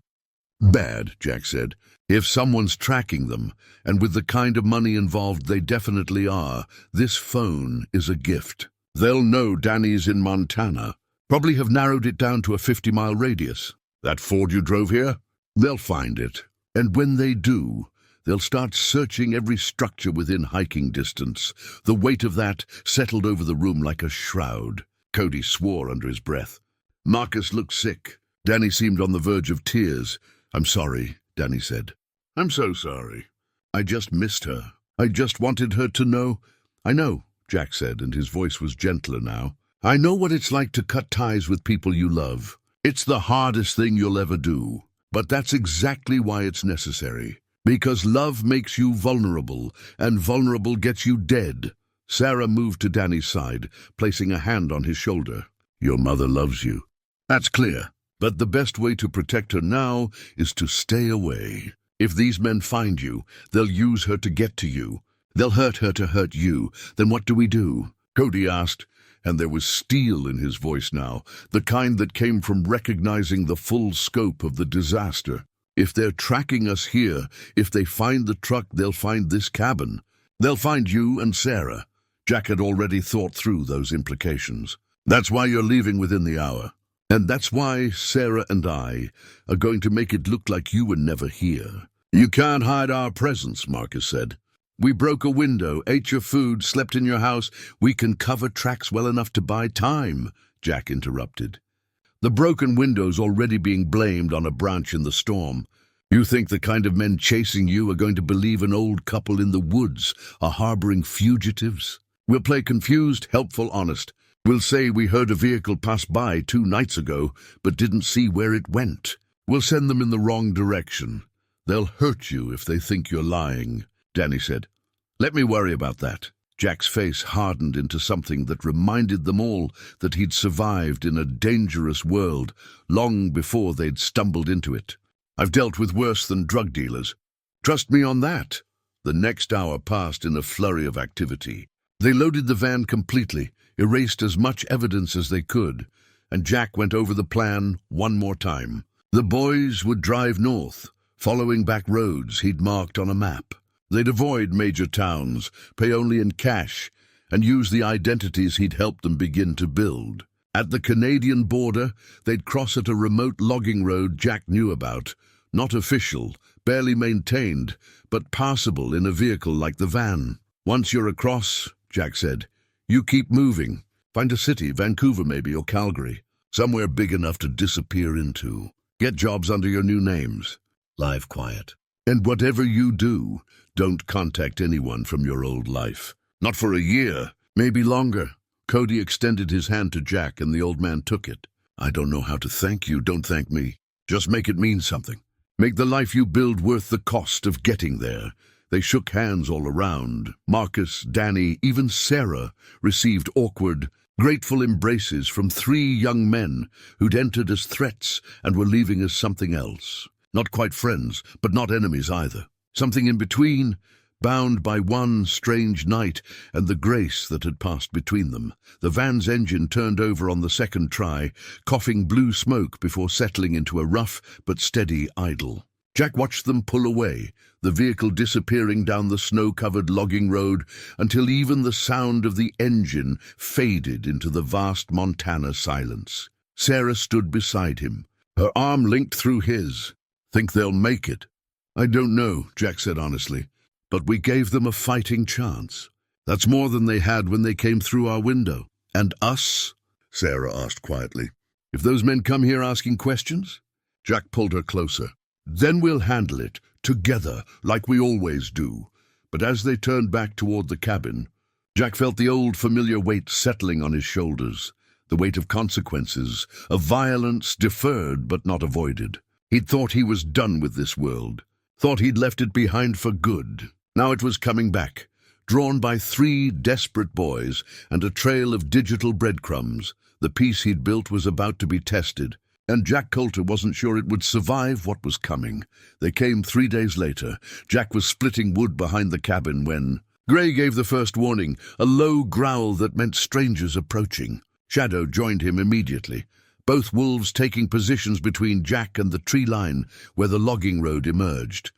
Bad, Jack said. If someone's tracking them, and with the kind of money involved they definitely are, this phone is a gift. They'll know Danny's in Montana. Probably have narrowed it down to a 50-mile radius. That Ford you drove here? They'll find it. And when they do, they'll start searching every structure within hiking distance. The weight of that settled over the room like a shroud. Cody swore under his breath. Marcus looked sick. Danny seemed on the verge of tears. I'm sorry, Danny said. I'm so sorry. I just missed her. I just wanted her to know. I know, Jack said, and his voice was gentler now. I know what it's like to cut ties with people you love. It's the hardest thing you'll ever do. But that's exactly why it's necessary. Because love makes you vulnerable, and vulnerable gets you dead. Sarah moved to Danny's side, placing a hand on his shoulder. Your mother loves you. That's clear. But the best way to protect her now is to stay away. If these men find you, they'll use her to get to you. They'll hurt her to hurt you. Then what do we do? Cody asked, and there was steel in his voice now, the kind that came from recognizing the full scope of the disaster. If they're tracking us here, if they find the truck, they'll find this cabin. They'll find you and Sarah. Jack had already thought through those implications. That's why you're leaving within the hour. And that's why Sarah and I are going to make it look like you were never here. You can't hide our presence, Marcus said. We broke a window, ate your food, slept in your house. We can cover tracks well enough to buy time, Jack interrupted. The broken window's already being blamed on a branch in the storm. You think the kind of men chasing you are going to believe an old couple in the woods are harboring fugitives? We'll play confused, helpful, honest. We'll say we heard a vehicle pass by 2 nights ago, but didn't see where it went. We'll send them in the wrong direction. They'll hurt you if they think you're lying, Danny said. Let me worry about that. Jack's face hardened into something that reminded them all that he'd survived in a dangerous world long before they'd stumbled into it. I've dealt with worse than drug dealers. Trust me on that. The next hour passed in a flurry of activity. They loaded the van completely, erased as much evidence as they could, and Jack went over the plan one more time. The boys would drive north, following back roads he'd marked on a map. They'd avoid major towns, pay only in cash, and use the identities he'd helped them begin to build. At the Canadian border, they'd cross at a remote logging road Jack knew about, not official, barely maintained, but passable in a vehicle like the van. Once you're across, Jack said, you keep moving. Find a city, Vancouver maybe, or Calgary, somewhere big enough to disappear into. Get jobs under your new names. Live quiet. And whatever you do, don't contact anyone from your old life. Not for a year, maybe longer. Cody extended his hand to Jack, and the old man took it. I don't know how to thank you. Don't thank me. Just make it mean something. Make the life you build worth the cost of getting there. They shook hands all around. Marcus, Danny, even Sarah received awkward, grateful embraces from 3 young men who'd entered as threats and were leaving as something else. Not quite friends, but not enemies either. Something in between, bound by one strange night and the grace that had passed between them. The van's engine turned over on the second try, coughing blue smoke before settling into a rough but steady idle. Jack watched them pull away, the vehicle disappearing down the snow-covered logging road until even the sound of the engine faded into the vast Montana silence. Sarah stood beside him, her arm linked through his. Think they'll make it? I don't know, Jack said honestly, but we gave them a fighting chance. That's more than they had when they came through our window. And us? Sarah asked quietly. If those men come here asking questions? Jack pulled her closer. Then we'll handle it, together, like we always do. But as they turned back toward the cabin, Jack felt the old familiar weight settling on his shoulders, the weight of consequences, of violence deferred but not avoided. He'd thought he was done with this world, thought he'd left it behind for good. Now it was coming back, drawn by 3 desperate boys and a trail of digital breadcrumbs. The piece he'd built was about to be tested, and Jack Coulter wasn't sure it would survive what was coming. They came 3 days later. Jack was splitting wood behind the cabin when Gray gave the first warning, a low growl that meant strangers approaching. Shadow joined him immediately, both wolves taking positions between Jack and the tree line where the logging road emerged.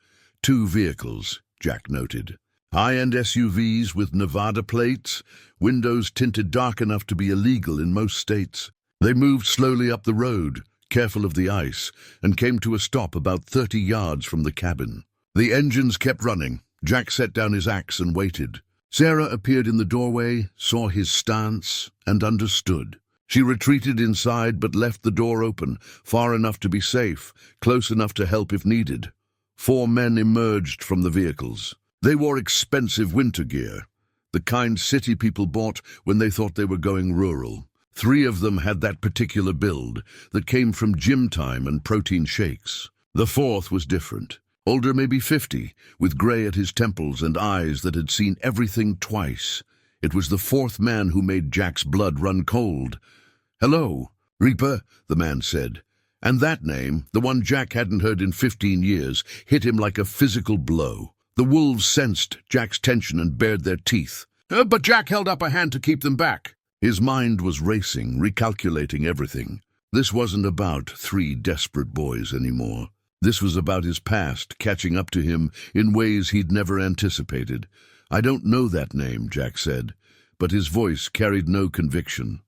2 vehicles, Jack noted. High-end SUVs with Nevada plates, windows tinted dark enough to be illegal in most states. They moved slowly up the road, careful of the ice, and came to a stop about 30 yards from the cabin. The engines kept running. Jack set down his axe and waited. Sarah appeared in the doorway, saw his stance, and understood. She retreated inside but left the door open, far enough to be safe, close enough to help if needed. 4 men emerged from the vehicles. They wore expensive winter gear, the kind city people bought when they thought they were going rural. 3 of them had that particular build that came from gym time and protein shakes. The 4th was different. Older, maybe 50, with gray at his temples and eyes that had seen everything twice. It was the 4th man who made Jack's blood run cold. "Hello, Reaper," the man said. And that name, the one Jack hadn't heard in 15 years, hit him like a physical blow. The wolves sensed Jack's tension and bared their teeth. But Jack held up a hand to keep them back. His mind was racing, recalculating everything. This wasn't about 3 desperate boys anymore. This was about his past catching up to him in ways he'd never anticipated. "I don't know that name," Jack said, but his voice carried no conviction.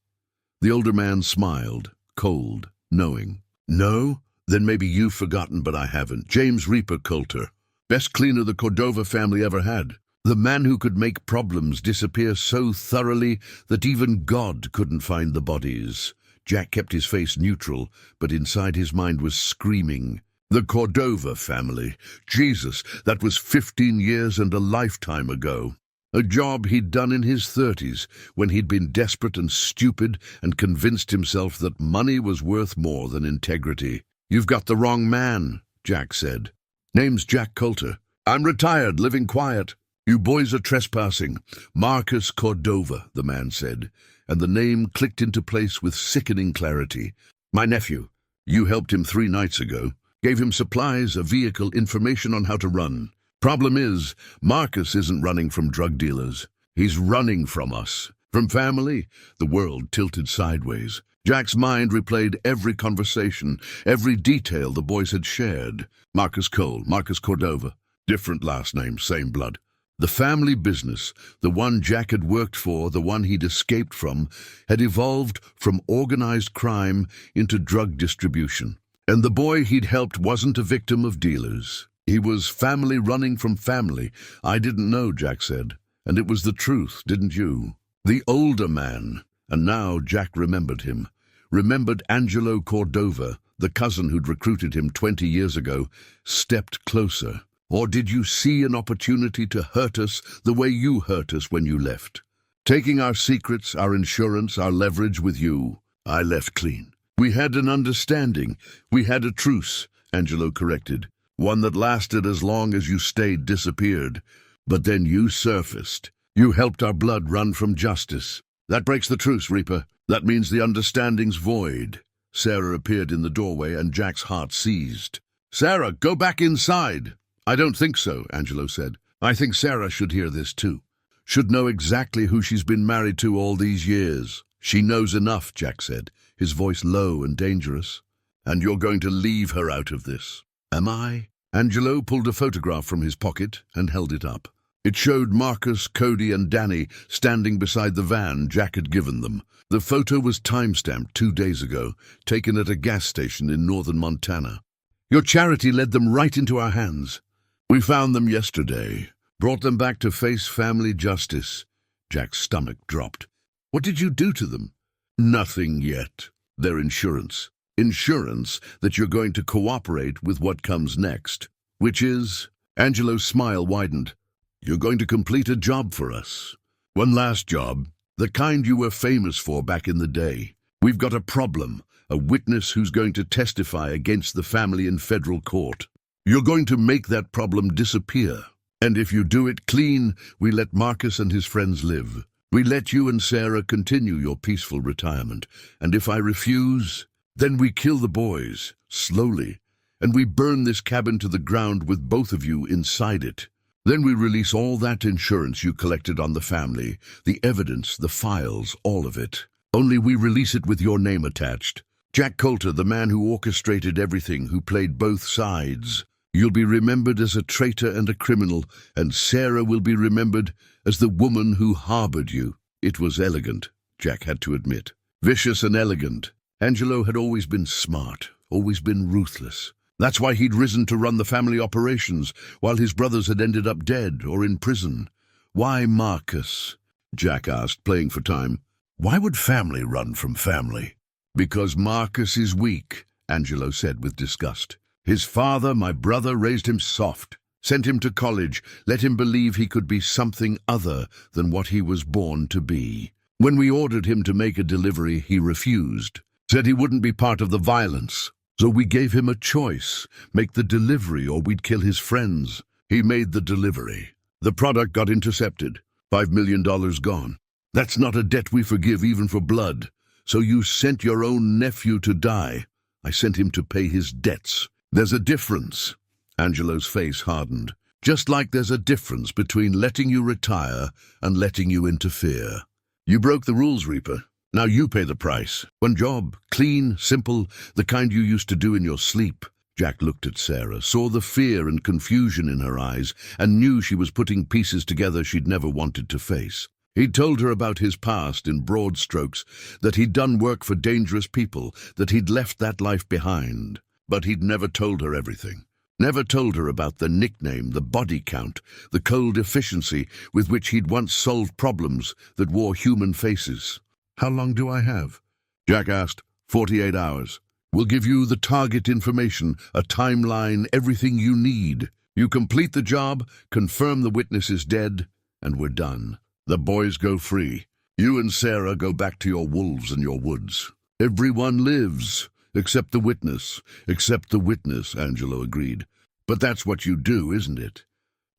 The older man smiled, cold, knowing. "No? Then maybe you've forgotten, but I haven't. James Reaper Coulter. Best cleaner the Cordova family ever had. The man who could make problems disappear so thoroughly that even God couldn't find the bodies." Jack kept his face neutral, but inside his mind was screaming. The Cordova family. Jesus, that was 15 years and a lifetime ago. A job he'd done in his 30s, when he'd been desperate and stupid and convinced himself that money was worth more than integrity. "You've got the wrong man," Jack said. "Name's Jack Coulter. I'm retired, living quiet. You boys are trespassing. Marcus Cordova," the man said, and the name clicked into place with sickening clarity. "My nephew. You helped him 3 nights ago. Gave him supplies, a vehicle, information on how to run. Problem is, Marcus isn't running from drug dealers. He's running from us. From family." The world tilted sideways. Jack's mind replayed every conversation, every detail the boys had shared. Marcus Cole, Marcus Cordova. Different last names, same blood. The family business, the one Jack had worked for, the one he'd escaped from, had evolved from organized crime into drug distribution. And the boy he'd helped wasn't a victim of dealers. He was family running from family. "I didn't know," Jack said. "And it was the truth, didn't you?" The older man, and now Jack remembered him. Remembered Angelo Cordova, the cousin who'd recruited him 20 years ago, stepped closer. "Or did you see an opportunity to hurt us the way you hurt us when you left? Taking our secrets, our insurance, our leverage with you. I left clean. We had an understanding. We had a truce," Angelo corrected. "One that lasted as long as you stayed disappeared. But then you surfaced. You helped our blood run from justice. That breaks the truce, Reaper. That means the understanding's void." Sarah appeared in the doorway and Jack's heart seized. "Sarah, go back inside." "I don't think so," Angelo said. "I think Sarah should hear this too. Should know exactly who she's been married to all these years." "She knows enough," Jack said, his voice low and dangerous. "And you're going to leave her out of this." "Am I?" Angelo pulled a photograph from his pocket and held it up. It showed Marcus, Cody, and Danny standing beside the van Jack had given them. The photo was time-stamped 2 days ago, taken at a gas station in northern Montana. "Your charity led them right into our hands. We found them yesterday, brought them back to face family justice." Jack's stomach dropped. "What did you do to them?" "Nothing yet. Their insurance. Insurance that you're going to cooperate with what comes next. Which is," Angelo's smile widened, "you're going to complete a job for us. One last job, the kind you were famous for back in the day. We've got a problem, a witness who's going to testify against the family in federal court. You're going to make that problem disappear. And if you do it clean, we let Marcus and his friends live. We let you and Sarah continue your peaceful retirement. And if I refuse, then we kill the boys, slowly, and we burn this cabin to the ground with both of you inside it." Then we release all that insurance you collected on the family, the evidence, the files, all of it. Only we release it with your name attached. Jack Coulter, the man who orchestrated everything, who played both sides. You'll be remembered as a traitor and a criminal, and Sarah will be remembered as the woman who harbored you. It was elegant, Jack had to admit. Vicious and elegant. Angelo had always been smart, always been ruthless. That's why he'd risen to run the family operations, while his brothers had ended up dead or in prison. Why Marcus? Jack asked, playing for time. Why would family run from family? Because Marcus is weak, Angelo said with disgust. His father, my brother, raised him soft, sent him to college, let him believe he could be something other than what he was born to be. When we ordered him to make a delivery, he refused, said he wouldn't be part of the violence. So we gave him a choice, make the delivery or we'd kill his friends. He made the delivery. The product got intercepted. $5 million gone. That's not a debt we forgive even for blood. So you sent your own nephew to die. I sent him to pay his debts. There's a difference. Angelo's face hardened. Just like there's a difference between letting you retire and letting you interfere. You broke the rules, Reaper. Now you pay the price. One job, clean, simple, the kind you used to do in your sleep. Jack looked at Sarah, saw the fear and confusion in her eyes, and knew she was putting pieces together she'd never wanted to face. He'd told her about his past in broad strokes, that he'd done work for dangerous people, that he'd left that life behind. But he'd never told her everything. Never told her about the nickname, the body count, the cold efficiency with which he'd once solved problems that wore human faces. How long do I have? Jack asked. 48 hours. We'll give you the target information, a timeline, everything you need. You complete the job, confirm the witness is dead, and we're done. The boys go free. You and Sarah go back to your wolves and your woods. Everyone lives, except the witness. Except the witness, Angelo agreed. But that's what you do, isn't it?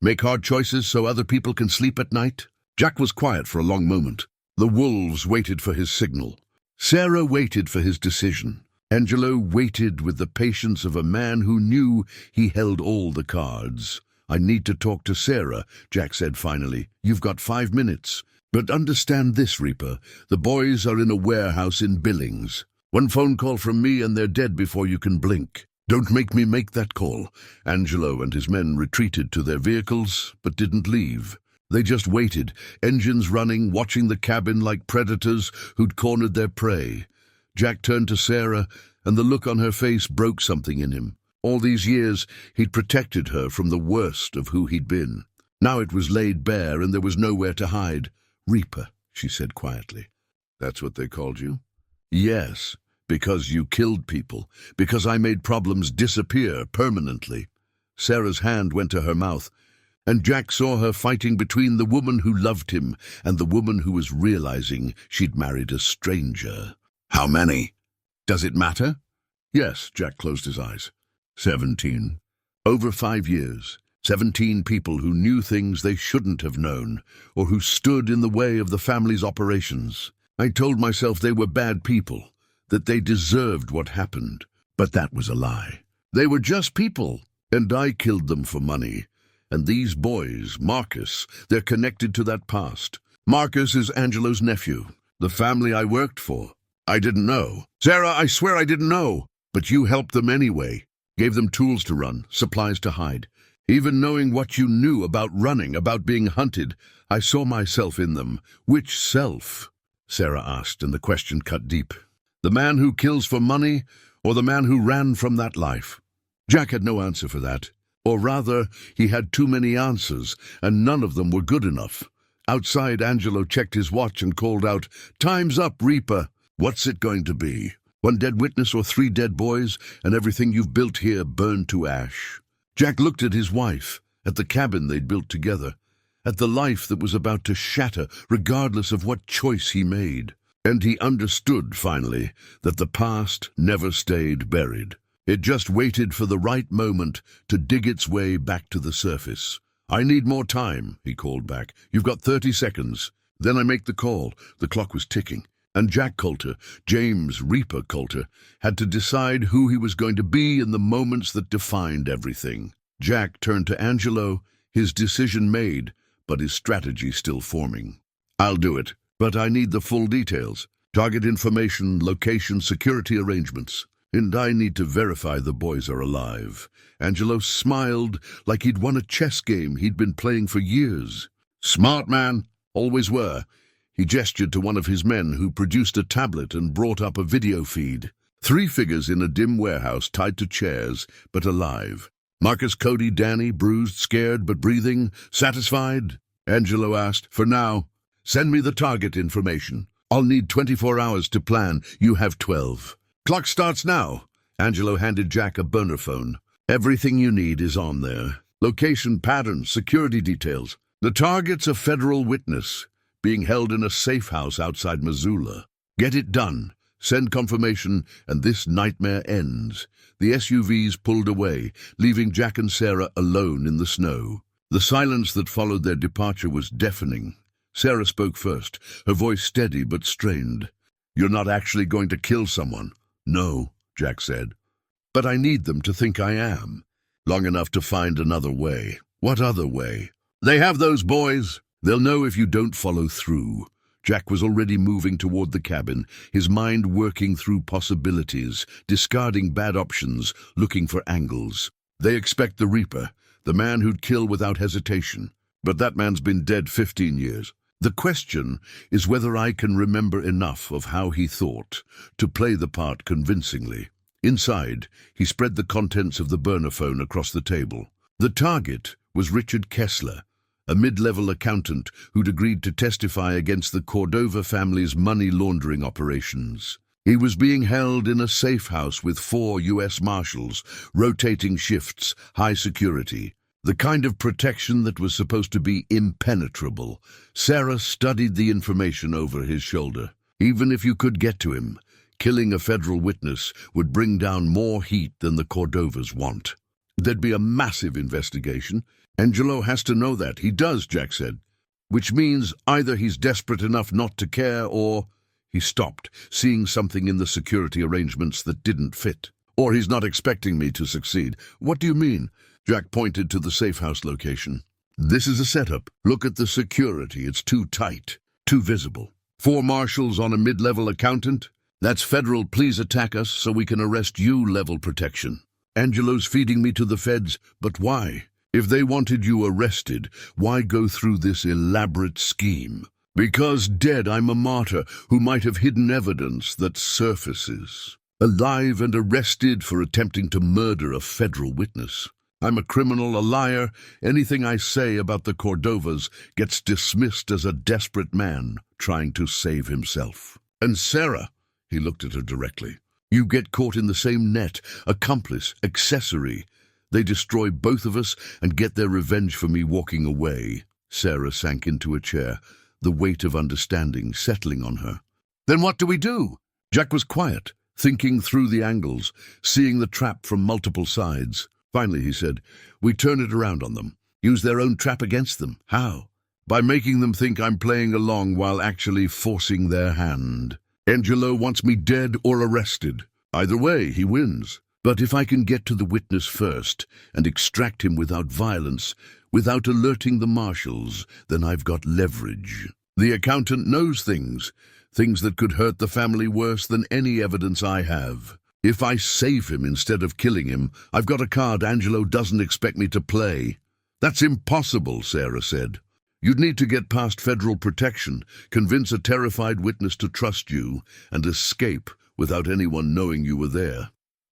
Make hard choices so other people can sleep at night? Jack was quiet for a long moment. The wolves waited for his signal. Sarah waited for his decision. Angelo waited with the patience of a man who knew he held all the cards. I need to talk to Sarah, Jack said finally. You've got 5 minutes. But understand this, Reaper. The boys are in a warehouse in Billings. One phone call from me and they're dead before you can blink. Don't make me make that call. Angelo and his men retreated to their vehicles, but didn't leave. They just waited, engines running, watching the cabin like predators who'd cornered their prey. Jack turned to Sarah, and the look on her face broke something in him. All these years, he'd protected her from the worst of who he'd been. Now it was laid bare, and there was nowhere to hide. Reaper, she said quietly. That's what they called you? Yes, because you killed people, because I made problems disappear permanently. Sarah's hand went to her mouth, and Jack saw her fighting between the woman who loved him and the woman who was realizing she'd married a stranger. How many? Does it matter? Yes, Jack closed his eyes. 17. Over 5 years. 17 people who knew things they shouldn't have known, or who stood in the way of the family's operations. I told myself they were bad people, that they deserved what happened. But that was a lie. They were just people, and I killed them for money. And these boys, Marcus, they're connected to that past. Marcus is Angelo's nephew, the family I worked for. I didn't know. Sarah, I swear I didn't know. But you helped them anyway. Gave them tools to run, supplies to hide. Even knowing what you knew about running, about being hunted, I saw myself in them. Which self? Sarah asked, and the question cut deep. The man who kills for money, or the man who ran from that life? Jack had no answer for that. Or rather, he had too many answers, and none of them were good enough. Outside, Angelo checked his watch and called out, "Time's up, Reaper." What's it going to be? 1 dead witness or 3 dead boys, and everything you've built here burned to ash? Jack looked at his wife, at the cabin they'd built together, at the life that was about to shatter, regardless of what choice he made. And he understood, finally, that the past never stayed buried. It just waited for the right moment to dig its way back to the surface. "I need more time," he called back. "You've got 30 seconds. Then I make the call." The clock was ticking. And Jack Coulter, James Reaper Coulter, had to decide who he was going to be in the moments that defined everything. Jack turned to Angelo, His decision made, but his strategy still forming. I'll do it, but I need the full details. Target information, location, security arrangements. And I need to verify the boys are alive. Angelo smiled like he'd won a chess game he'd been playing for years. Smart man, always were. He gestured to one of his men who produced a tablet and brought up a video feed. 3 figures in a dim warehouse tied to chairs, but alive. Marcus, Cody, Danny, bruised, scared, but breathing. Satisfied? Angelo asked. For now. Send me the target information. I'll need 24 hours to plan. You have 12. Clock starts now. Angelo handed Jack a burner phone. Everything you need is on there. Location, patterns, security details. The target's a federal witness, being held in a safe house outside Missoula. Get it done. Send confirmation, and this nightmare ends. The SUVs pulled away, leaving Jack and Sarah alone in the snow. The silence that followed their departure was deafening. Sarah spoke first, her voice steady but strained. You're not actually going to kill someone? No, Jack said. But I need them to think I am. Long enough to find another way. What other way? They have those boys. They'll know if you don't follow through. Jack was already moving toward the cabin, his mind working through possibilities, discarding bad options, looking for angles. They expect the Reaper, the man who'd kill without hesitation. But that man's been dead 15 years. The question is whether I can remember enough of how he thought to play the part convincingly. Inside, he spread the contents of the burner phone across the table. The target was Richard Kessler, a mid-level accountant who'd agreed to testify against the Cordova family's money laundering operations. He was being held in a safe house with 4 U.S. Marshals, rotating shifts, high security. The kind of protection that was supposed to be impenetrable. Sarah studied the information over his shoulder. Even if you could get to him, killing a federal witness would bring down more heat than the Cordovas want. There'd be a massive investigation. Angelo has to know that. He does, Jack said. Which means either he's desperate enough not to care or... He stopped, seeing something in the security arrangements that didn't fit. Or he's not expecting me to succeed. What do you mean? Jack pointed to the safe house location. This is a setup. Look at the security. It's too tight, too visible. 4 marshals on a mid-level accountant? That's federal please attack us so we can arrest you level protection. Angelo's feeding me to the feds, but why? If they wanted you arrested, why go through this elaborate scheme? Because dead I'm a martyr who might have hidden evidence that surfaces. Alive and arrested for attempting to murder a federal witness. I'm a criminal, a liar. Anything I say about the Cordovas gets dismissed as a desperate man trying to save himself. And Sarah, he looked at her directly, you get caught in the same net, accomplice, accessory. They destroy both of us and get their revenge for me walking away. Sarah sank into a chair, the weight of understanding settling on her. Then what do we do? Jack was quiet, thinking through the angles, seeing the trap from multiple sides. Finally, he said, we turn it around on them. Use their own trap against them. How? By making them think I'm playing along while actually forcing their hand. Angelo wants me dead or arrested. Either way, he wins. But if I can get to the witness first and extract him without violence, without alerting the marshals, then I've got leverage. The accountant knows things that could hurt the family worse than any evidence I have. If I save him instead of killing him, I've got a card Angelo doesn't expect me to play. That's impossible, Sarah said. You'd need to get past federal protection, convince a terrified witness to trust you, and escape without anyone knowing you were there.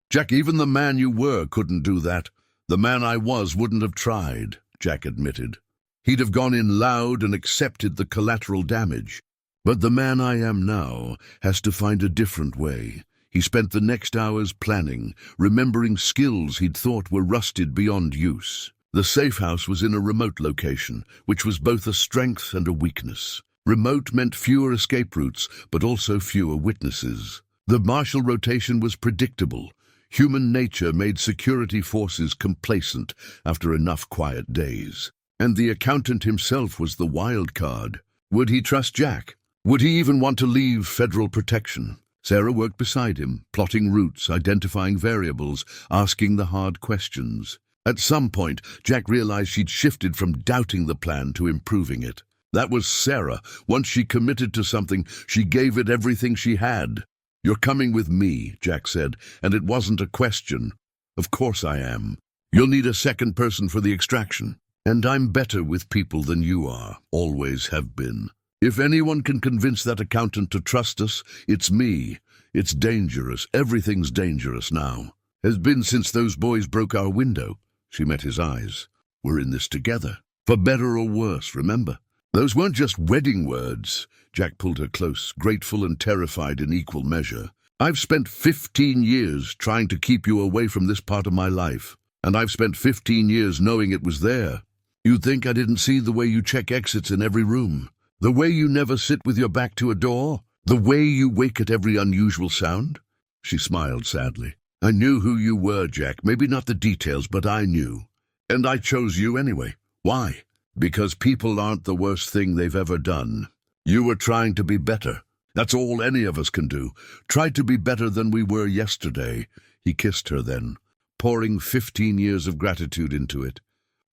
Jack, even the man you were couldn't do that. The man I was wouldn't have tried, Jack admitted. He'd have gone in loud and accepted the collateral damage. But the man I am now has to find a different way. He spent the next hours planning, remembering skills he'd thought were rusted beyond use. The safe house was in a remote location, which was both a strength and a weakness. Remote meant fewer escape routes, but also fewer witnesses. The marshal rotation was predictable. Human nature made security forces complacent after enough quiet days. And the accountant himself was the wild card. Would he trust Jack? Would he even want to leave federal protection? Sarah worked beside him, plotting routes, identifying variables, asking the hard questions. At some point, Jack realized she'd shifted from doubting the plan to improving it. That was Sarah. Once she committed to something, she gave it everything she had. "You're coming with me," Jack said, and it wasn't a question. "Of course I am. You'll need a second person for the extraction. And I'm better with people than you are, always have been. If anyone can convince that accountant to trust us, it's me. It's dangerous. Everything's dangerous now. Has been since those boys broke our window." She met his eyes. "We're in this together. For better or worse, remember? Those weren't just wedding words." Jack pulled her close, grateful and terrified in equal measure. "I've spent 15 years trying to keep you away from this part of my life. And I've spent 15 years knowing it was there. You'd think I didn't see the way you check exits in every room. The way you never sit with your back to a door. The way you wake at every unusual sound." She smiled sadly. "I knew who you were, Jack. Maybe not the details, but I knew. And I chose you anyway. Why? Because people aren't the worst thing they've ever done. You were trying to be better. That's all any of us can do. Try to be better than we were yesterday." He kissed her then, pouring 15 years of gratitude into it.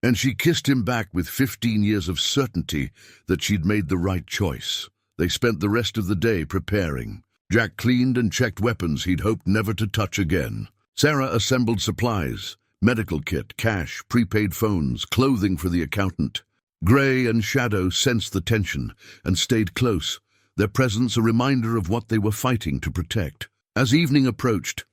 And she kissed him back with 15 years of certainty that she'd made the right choice. They spent the rest of the day preparing. Jack cleaned and checked weapons he'd hoped never to touch again. Sarah assembled supplies, medical kit, cash, prepaid phones, clothing for the accountant. Gray and Shadow sensed the tension and stayed close, their presence a reminder of what they were fighting to protect. As evening approached,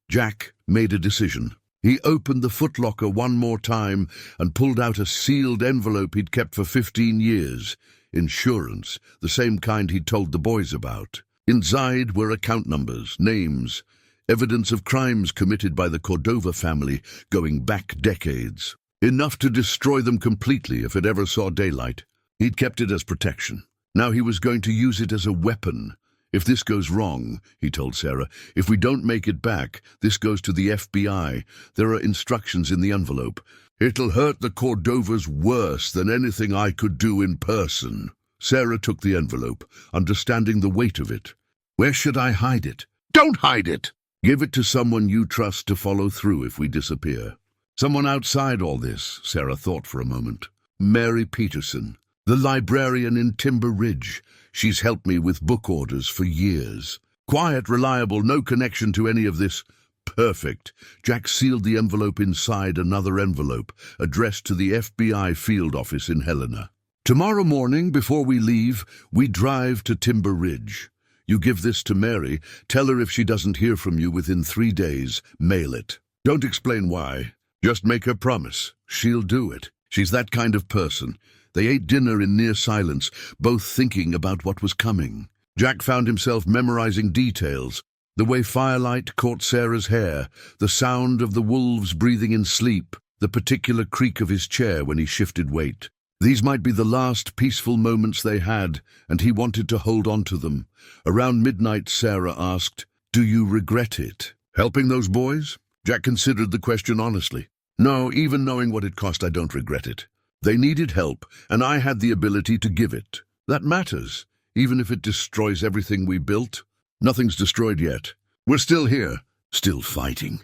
Jack made a decision. He opened the footlocker one more time and pulled out a sealed envelope he'd kept for 15 years. Insurance, the same kind he'd told the boys about. Inside were account numbers, names, evidence of crimes committed by the Cordova family going back decades. Enough to destroy them completely if it ever saw daylight. He'd kept it as protection. Now he was going to use it as a weapon. "If this goes wrong," he told Sarah, "if we don't make it back, this goes to the FBI. There are instructions in the envelope. It'll hurt the Cordovas worse than anything I could do in person." Sarah took the envelope, understanding the weight of it. "Where should I hide it?" "Don't hide it! Give it to someone you trust to follow through if we disappear." Someone outside all this, Sarah thought for a moment. "Mary Peterson, the librarian in Timber Ridge. She's helped me with book orders for years. Quiet, reliable, no connection to any of this." Perfect. Jack sealed the envelope inside another envelope, addressed to the FBI field office in Helena. "Tomorrow morning, before we leave, we drive to Timber Ridge. You give this to Mary. Tell her if she doesn't hear from you within 3 days, mail it. Don't explain why. Just make her promise. She'll do it. She's that kind of person." They ate dinner in near silence, both thinking about what was coming. Jack found himself memorizing details. The way firelight caught Sarah's hair, the sound of the wolves breathing in sleep, the particular creak of his chair when he shifted weight. These might be the last peaceful moments they had, and he wanted to hold on to them. Around midnight, Sarah asked, "Do you regret it? Helping those boys?" Jack considered the question honestly. "No, even knowing what it cost, I don't regret it. They needed help, and I had the ability to give it. That matters, even if it destroys everything we built. Nothing's destroyed yet. We're still here, still fighting."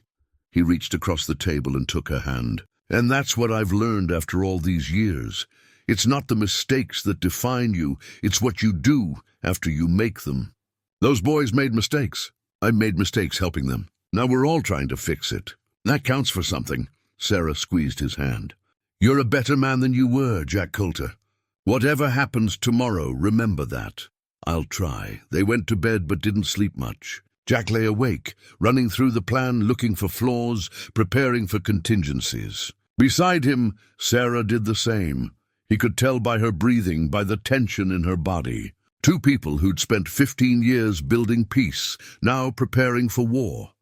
He reached across the table and took her hand. "And that's what I've learned after all these years. It's not the mistakes that define you, it's what you do after you make them. Those boys made mistakes. I made mistakes helping them. Now we're all trying to fix it. That counts for something." Sarah squeezed his hand. "You're a better man than you were, Jack Coulter. Whatever happens tomorrow, remember that." "I'll try." They went to bed but didn't sleep much. Jack lay awake, running through the plan, looking for flaws, preparing for contingencies. Beside him, Sarah did the same. He could tell by her breathing, by the tension in her body. Two people who'd spent 15 years building peace, now preparing for war.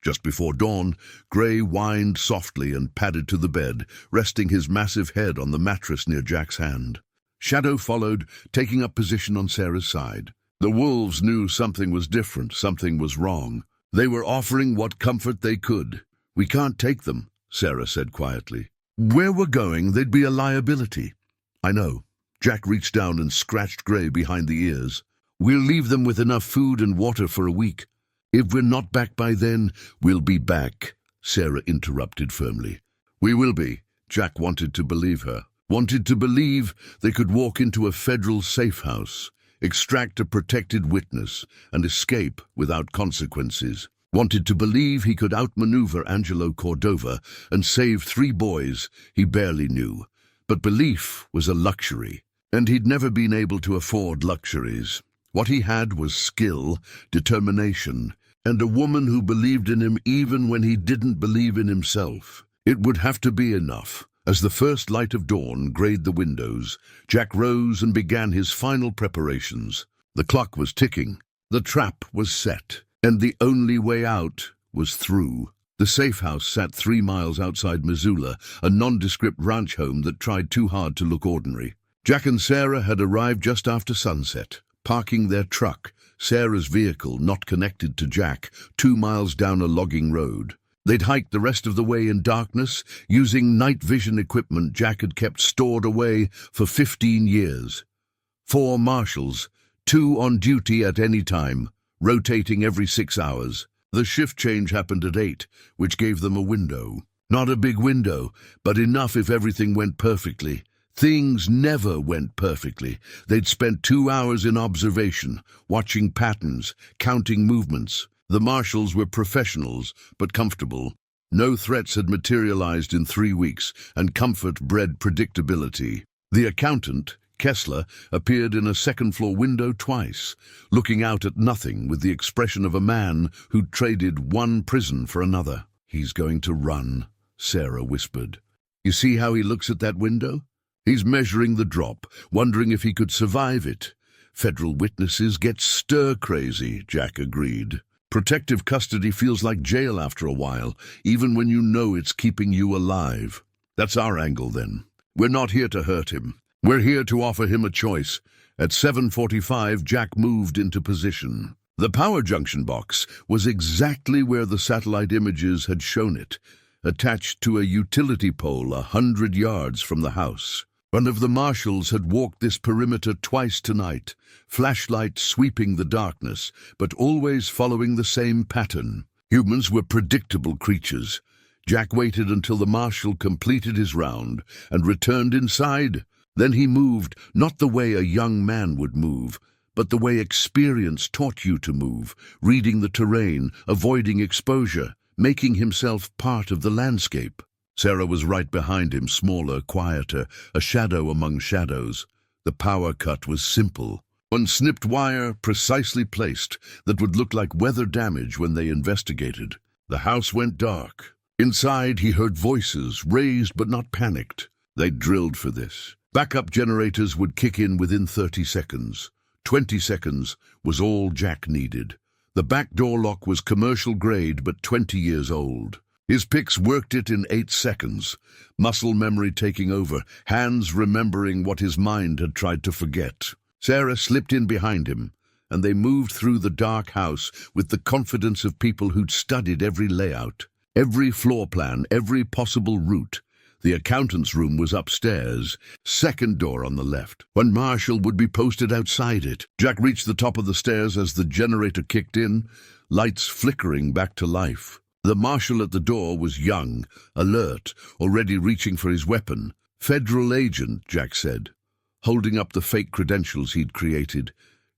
Just before dawn, Gray whined softly and padded to the bed, resting his massive head on the mattress near Jack's hand. Shadow followed, taking up position on Sarah's side. The wolves knew something was different, something was wrong. They were offering what comfort they could. "We can't take them," Sarah said quietly. "Where we're going, they'd be a liability." "I know." Jack reached down and scratched Gray behind the ears. "We'll leave them with enough food and water for a week. If we're not back by then, we'll be back," Sarah interrupted firmly. We will be. Jack wanted to believe her. Wanted to believe they could walk into a federal safe house, extract a protected witness, and escape without consequences. Wanted to believe he could outmaneuver Angelo Cordova and save 3 boys he barely knew. But belief was a luxury, and he'd never been able to afford luxuries. What he had was skill, determination, and a woman who believed in him even when he didn't believe in himself. It would have to be enough. As the first light of dawn grayed the windows, Jack rose and began his final preparations. The clock was ticking, the trap was set, and the only way out was through. The safe house sat 3 miles outside Missoula, a nondescript ranch home that tried too hard to look ordinary. Jack and Sarah had arrived just after sunset, parking their truck, Sarah's vehicle not connected to Jack, 2 miles down a logging road. They'd hiked the rest of the way in darkness, using night vision equipment Jack had kept stored away for 15 years. 4 marshals, 2 on duty at any time, rotating every 6 hours. The shift change happened at 8, which gave them a window. Not a big window, but enough if everything went perfectly. Things never went perfectly. They'd spent 2 hours in observation, watching patterns, counting movements. The marshals were professionals, but comfortable. No threats had materialized in 3 weeks, and comfort bred predictability. The accountant, Kessler, appeared in a second-floor window twice, looking out at nothing with the expression of a man who'd traded one prison for another. "He's going to run," Sarah whispered. "You see how he looks at that window? He's measuring the drop, wondering if he could survive it." "Federal witnesses get stir-crazy," Jack agreed. "Protective custody feels like jail after a while, even when you know it's keeping you alive." "That's our angle, then. We're not here to hurt him. We're here to offer him a choice." At 7:45, Jack moved into position. The power junction box was exactly where the satellite images had shown it, attached to a utility pole 100 yards from the house. One of the marshals had walked this perimeter twice tonight, flashlight sweeping the darkness, but always following the same pattern. Humans were predictable creatures. Jack waited until the marshal completed his round and returned inside. Then he moved, not the way a young man would move, but the way experience taught you to move, reading the terrain, avoiding exposure, making himself part of the landscape. Sarah was right behind him, smaller, quieter, a shadow among shadows. The power cut was simple. One snipped wire, precisely placed, that would look like weather damage when they investigated. The house went dark. Inside, he heard voices, raised but not panicked. They'd drilled for this. Backup generators would kick in within 30 seconds. 20 seconds was all Jack needed. The back door lock was commercial grade but 20 years old. His picks worked it in 8 seconds, muscle memory taking over, hands remembering what his mind had tried to forget. Sarah slipped in behind him, and they moved through the dark house with the confidence of people who'd studied every layout, every floor plan, every possible route. The accountant's room was upstairs, second door on the left. One marshal would be posted outside it. Jack reached the top of the stairs as the generator kicked in, lights flickering back to life. The marshal at the door was young, alert, already reaching for his weapon. "Federal agent," Jack said, holding up the fake credentials he'd created,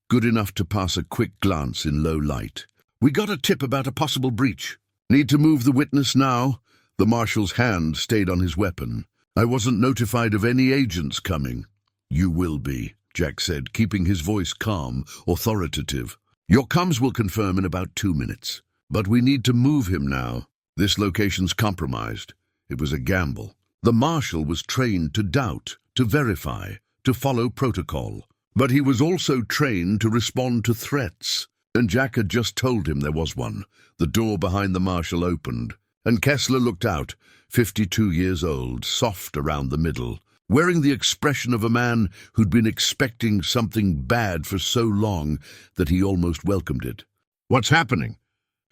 good enough to pass a quick glance in low light. "We got a tip about a possible breach. Need to move the witness now?" The marshal's hand stayed on his weapon. "I wasn't notified of any agents coming." "You will be," Jack said, keeping his voice calm, authoritative. "Your comms will confirm in about 2 minutes. But we need to move him now. This location's compromised." It was a gamble. The marshal was trained to doubt, to verify, to follow protocol. But he was also trained to respond to threats. And Jack had just told him there was one. The door behind the marshal opened, and Kessler looked out, 52 years old, soft around the middle, wearing the expression of a man who'd been expecting something bad for so long that he almost welcomed it. "What's happening?"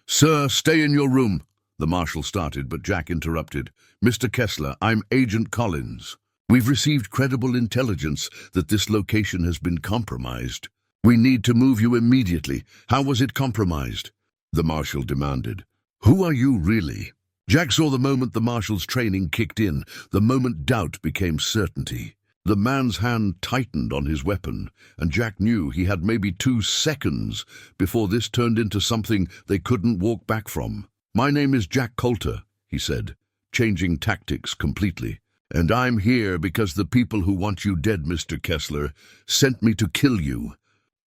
"Sir, stay in your room," the marshal started, but Jack interrupted. "Mr. Kessler, I'm Agent Collins. We've received credible intelligence that this location has been compromised. We need to move you immediately. How was it compromised?" The marshal demanded. "Who are you really?" Jack saw the moment the marshal's training kicked in, the moment doubt became certainty. The man's hand tightened on his weapon, and Jack knew he had maybe 2 seconds before this turned into something they couldn't walk back from. "My name is Jack Coulter," he said, changing tactics completely. "And I'm here because the people who want you dead, Mr. Kessler, sent me to kill you.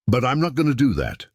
But I'm not going to do that.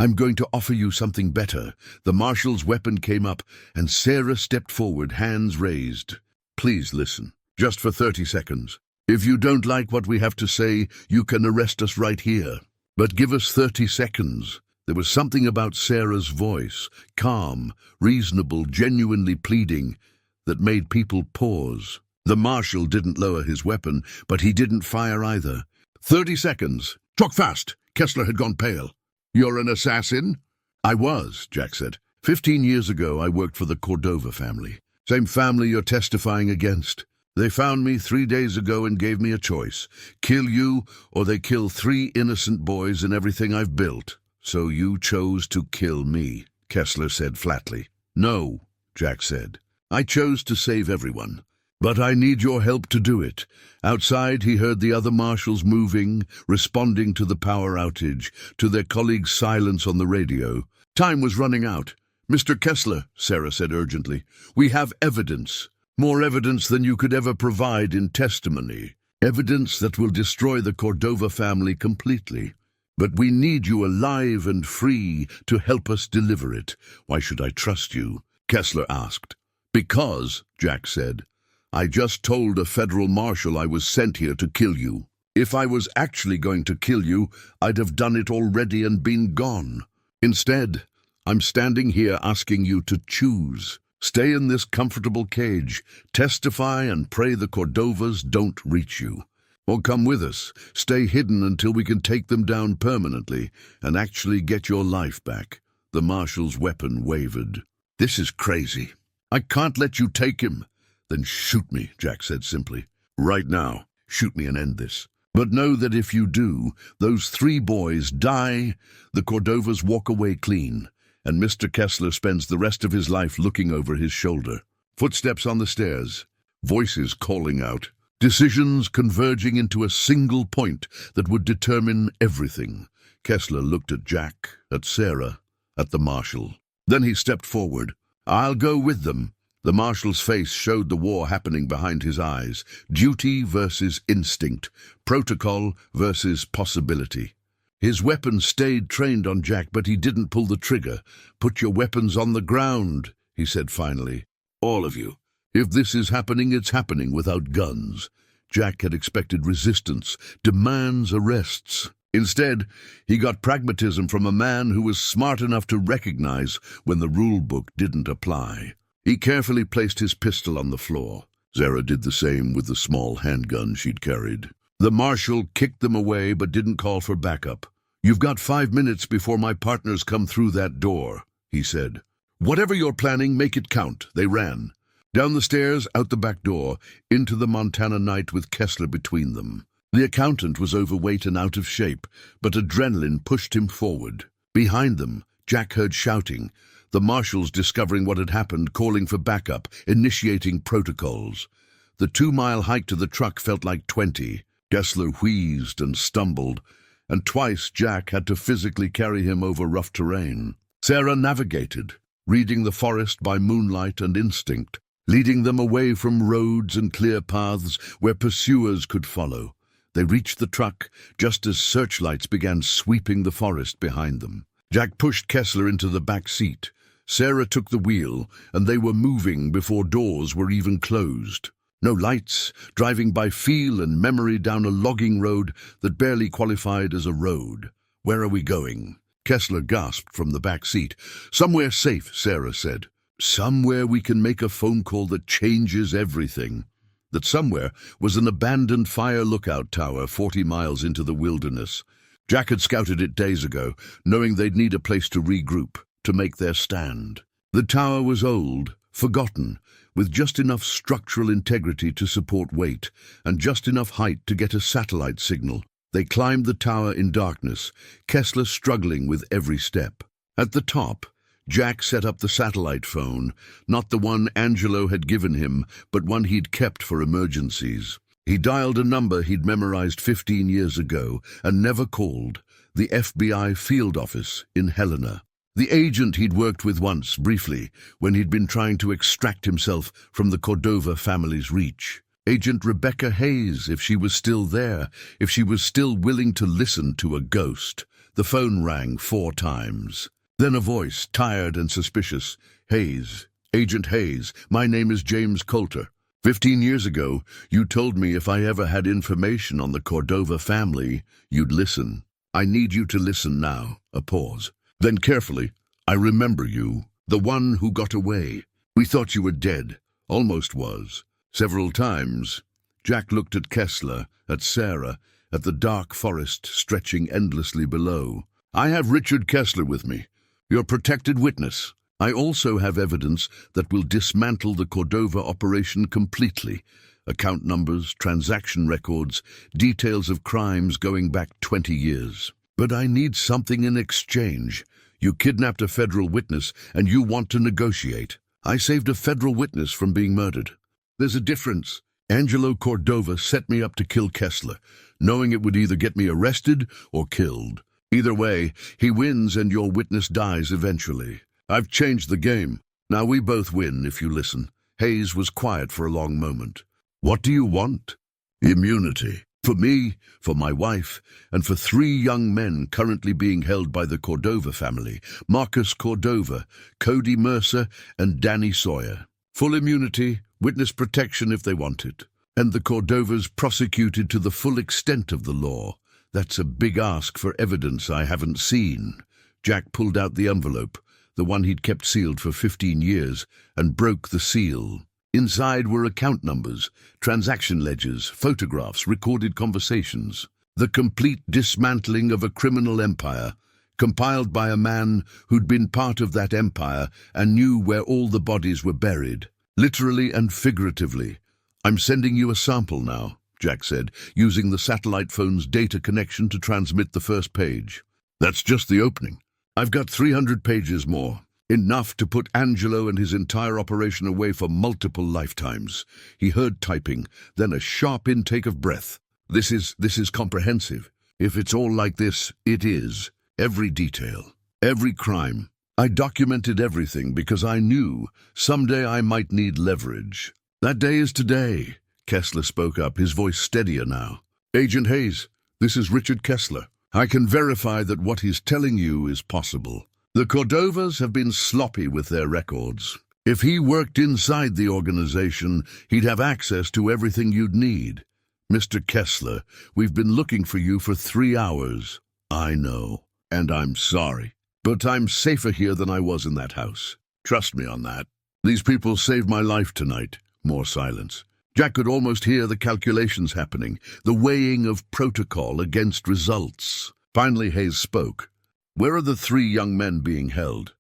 I'm going to offer you something better." The marshal's weapon came up, and Sarah stepped forward, hands raised. "Please listen, just for 30 seconds. If you don't like what we have to say, you can arrest us right here. But give us 30 seconds. There was something about Sarah's voice, calm, reasonable, genuinely pleading, that made people pause. The marshal didn't lower his weapon, but he didn't fire either. 30 seconds. Talk fast. Kessler had gone pale. "You're an assassin?" "I was," Jack said. 15 years ago, I worked for the Cordova family. Same family you're testifying against. They found me 3 days ago and gave me a choice. Kill you, or they kill 3 innocent boys and everything I've built. So you chose to kill me," Kessler said flatly. "No," Jack said. "I chose to save everyone. But I need your help to do it." Outside, he heard the other marshals moving, responding to the power outage, to their colleagues' silence on the radio. Time was running out. "Mr. Kessler," Sarah said urgently, "we have evidence. More evidence than you could ever provide in testimony. Evidence that will destroy the Cordova family completely. But we need you alive and free to help us deliver it." "Why should I trust you?" Kessler asked. "Because," Jack said, "I just told a federal marshal I was sent here to kill you. If I was actually going to kill you, I'd have done it already and been gone. Instead, I'm standing here asking you to choose. Stay in this comfortable cage, testify and pray the Cordovas don't reach you. Or come with us, stay hidden until we can take them down permanently and actually get your life back." The marshal's weapon wavered. "This is crazy. I can't let you take him." "Then shoot me," Jack said simply. "Right now. Shoot me and end this. But know that if you do, those 3 boys die, the Cordovas walk away clean, and Mr. Kessler spends the rest of his life looking over his shoulder." Footsteps on the stairs, voices calling out, decisions converging into a single point that would determine everything. Kessler looked at Jack, at Sarah, at the marshal. Then he stepped forward. "I'll go with them." The marshal's face showed the war happening behind his eyes. Duty versus instinct, protocol versus possibility. His weapon stayed trained on Jack, but he didn't pull the trigger. "Put your weapons on the ground," he said finally. "All of you. If this is happening, it's happening without guns." Jack had expected resistance, demands, arrests. Instead, he got pragmatism from a man who was smart enough to recognize when the rule book didn't apply. He carefully placed his pistol on the floor. Sarah did the same with the small handgun she'd carried. The marshal kicked them away but didn't call for backup. "You've got 5 minutes before my partners come through that door," he said. "Whatever you're planning, make it count." They ran. Down the stairs, out the back door, into the Montana night with Kessler between them. The accountant was overweight and out of shape, but adrenaline pushed him forward. Behind them, Jack heard shouting. The marshals discovering what had happened, calling for backup, initiating protocols. The 2-mile hike to the truck felt like 20. Kessler wheezed and stumbled, and twice Jack had to physically carry him over rough terrain. Sarah navigated, reading the forest by moonlight and instinct, leading them away from roads and clear paths where pursuers could follow. They reached the truck just as searchlights began sweeping the forest behind them. Jack pushed Kessler into the back seat. Sarah took the wheel, and they were moving before doors were even closed. No lights, driving by feel and memory down a logging road that barely qualified as a road. "Where are we going?" Kessler gasped from the back seat. "Somewhere safe," Sarah said. "Somewhere we can make a phone call that changes everything." That somewhere was an abandoned fire lookout tower 40 miles into the wilderness. Jack had scouted it days ago, knowing they'd need a place to regroup, to make their stand. The tower was old, forgotten, with just enough structural integrity to support weight, and just enough height to get a satellite signal. They climbed the tower in darkness, Kessler struggling with every step. At the top, Jack set up the satellite phone, not the one Angelo had given him, but one he'd kept for emergencies. He dialed a number he'd memorized 15 years ago and never called, the FBI field office in Helena. The agent he'd worked with once, briefly, when he'd been trying to extract himself from the Cordova family's reach. Agent Rebecca Hayes, if she was still there, if she was still willing to listen to a ghost. The phone rang 4 times. Then a voice, tired and suspicious. Hayes, Agent Hayes, my name is James Coulter. 15 years ago, you told me if I ever had information on the Cordova family, you'd listen. I need you to listen now. A pause. Then carefully, I remember you, the one who got away. We thought you were dead. Almost was. Several times. Jack looked at Kessler, at Sarah, at the dark forest stretching endlessly below. I have Richard Kessler with me, your protected witness. I also have evidence that will dismantle the Cordova operation completely. Account numbers, transaction records, details of crimes going back 20 years. But I need something in exchange. You kidnapped a federal witness and you want to negotiate. I saved a federal witness from being murdered. There's a difference. Angelo Cordova set me up to kill Kessler, knowing it would either get me arrested or killed. Either way, he wins and your witness dies eventually. I've changed the game. Now we both win if you listen. Hayes was quiet for a long moment. What do you want? Immunity. For me, for my wife, and for 3 young men currently being held by the Cordova family, Marcus Cordova, Cody Mercer, and Danny Sawyer. Full immunity, witness protection if they want it. And the Cordovas prosecuted to the full extent of the law. That's a big ask for evidence I haven't seen. Jack pulled out the envelope, the one he'd kept sealed for 15 years, and broke the seal. Inside were account numbers, transaction ledgers, photographs, recorded conversations. The complete dismantling of a criminal empire, compiled by a man who'd been part of that empire and knew where all the bodies were buried, literally and figuratively. I'm sending you a sample now, Jack said, using the satellite phone's data connection to transmit the first page. That's just the opening. I've got 300 pages more. Enough to put Angelo and his entire operation away for multiple lifetimes. He heard typing, then a sharp intake of breath. This is comprehensive. If it's all like this, it is. Every detail, every crime. I documented everything because I knew someday I might need leverage. That day is today. Kessler spoke up, his voice steadier now. Agent Hayes, this is Richard Kessler. I can verify that what he's telling you is possible. The Cordovas have been sloppy with their records. If he worked inside the organization, he'd have access to everything you'd need. Mr. Kessler, we've been looking for you for 3 hours. I know, and I'm sorry. But I'm safer here than I was in that house. Trust me on that. These people saved my life tonight. More silence. Jack could almost hear the calculations happening, the weighing of protocol against results. Finally, Hayes spoke. Where are the 3 young men being held?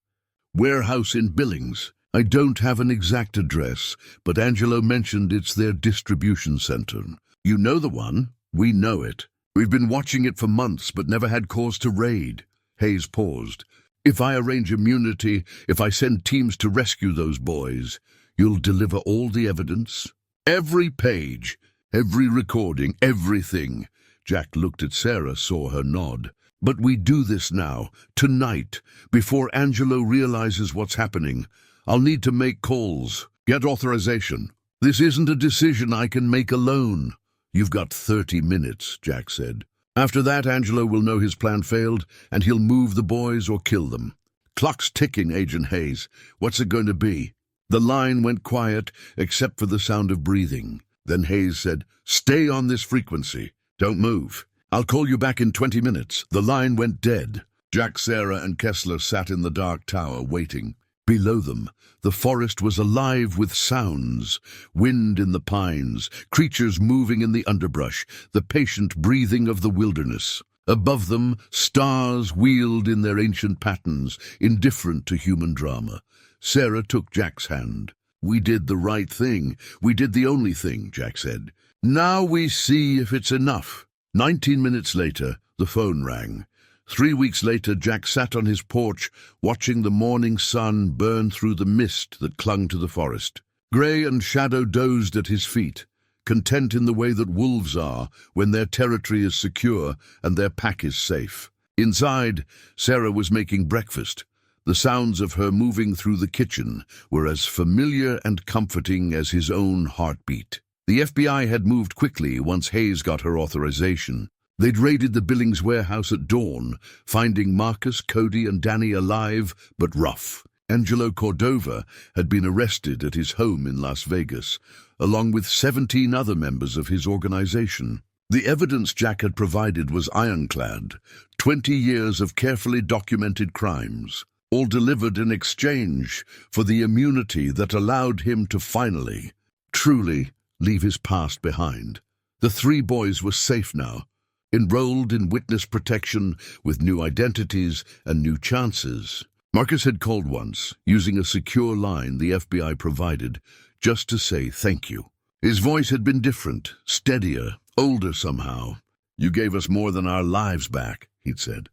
Warehouse in Billings. I don't have an exact address, but Angelo mentioned it's their distribution center. You know the one? We know it. We've been watching it for months, but never had cause to raid. Hayes paused. If I arrange immunity, if I send teams to rescue those boys, you'll deliver all the evidence? Every page, every recording, everything. Jack looked at Sarah, saw her nod. But we do this now, tonight, before Angelo realizes what's happening. I'll need to make calls, get authorization. This isn't a decision I can make alone. You've got 30 minutes, Jack said. After that, Angelo will know his plan failed, and he'll move the boys or kill them. Clock's ticking, Agent Hayes. What's it going to be? The line went quiet, except for the sound of breathing. Then Hayes said, Stay on this frequency. Don't move. I'll call you back in 20 minutes. The line went dead. Jack, Sarah, and Kessler sat in the dark tower, waiting. Below them, the forest was alive with sounds. Wind in the pines, creatures moving in the underbrush, the patient breathing of the wilderness. Above them, stars wheeled in their ancient patterns, indifferent to human drama. Sarah took Jack's hand. We did the right thing. We did the only thing, Jack said. Now we see if it's enough. 19 minutes later, the phone rang. 3 weeks later, Jack sat on his porch, watching the morning sun burn through the mist that clung to the forest. Grey and Shadow dozed at his feet, content in the way that wolves are when their territory is secure and their pack is safe. Inside, Sarah was making breakfast. The sounds of her moving through the kitchen were as familiar and comforting as his own heartbeat. The FBI had moved quickly once Hayes got her authorization. They'd raided the Billings warehouse at dawn, finding Marcus, Cody, and Danny alive but rough. Angelo Cordova had been arrested at his home in Las Vegas, along with 17 other members of his organization. The evidence Jack had provided was ironclad, 20 years of carefully documented crimes, all delivered in exchange for the immunity that allowed him to finally, truly, leave his past behind. The 3 boys were safe now, enrolled in witness protection with new identities and new chances. Marcus had called once, using a secure line the FBI provided, just to say thank you. His voice had been different, steadier, older somehow. "You gave us more than our lives back," he'd said.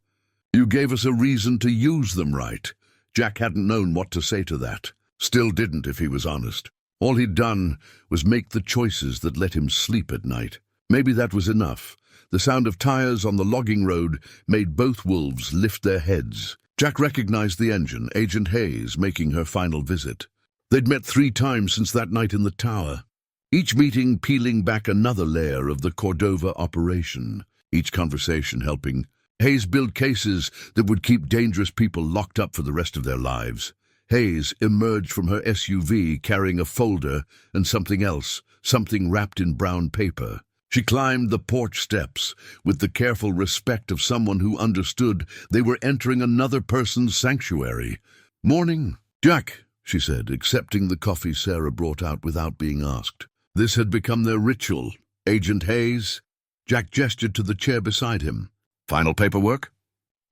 "You gave us a reason to use them right." Jack hadn't known what to say to that. Still didn't, if he was honest. All he'd done was make the choices that let him sleep at night. Maybe that was enough. The sound of tires on the logging road made both wolves lift their heads. Jack recognized the engine, Agent Hayes, making her final visit. They'd met 3 times since that night in the tower, each meeting peeling back another layer of the Cordova operation, each conversation helping Hayes build cases that would keep dangerous people locked up for the rest of their lives. Hayes emerged from her SUV carrying a folder and something else, something wrapped in brown paper. She climbed the porch steps with the careful respect of someone who understood they were entering another person's sanctuary. "Morning, Jack," she said, accepting the coffee Sarah brought out without being asked. This had become their ritual. "Agent Hayes?" Jack gestured to the chair beside him. "Final paperwork?"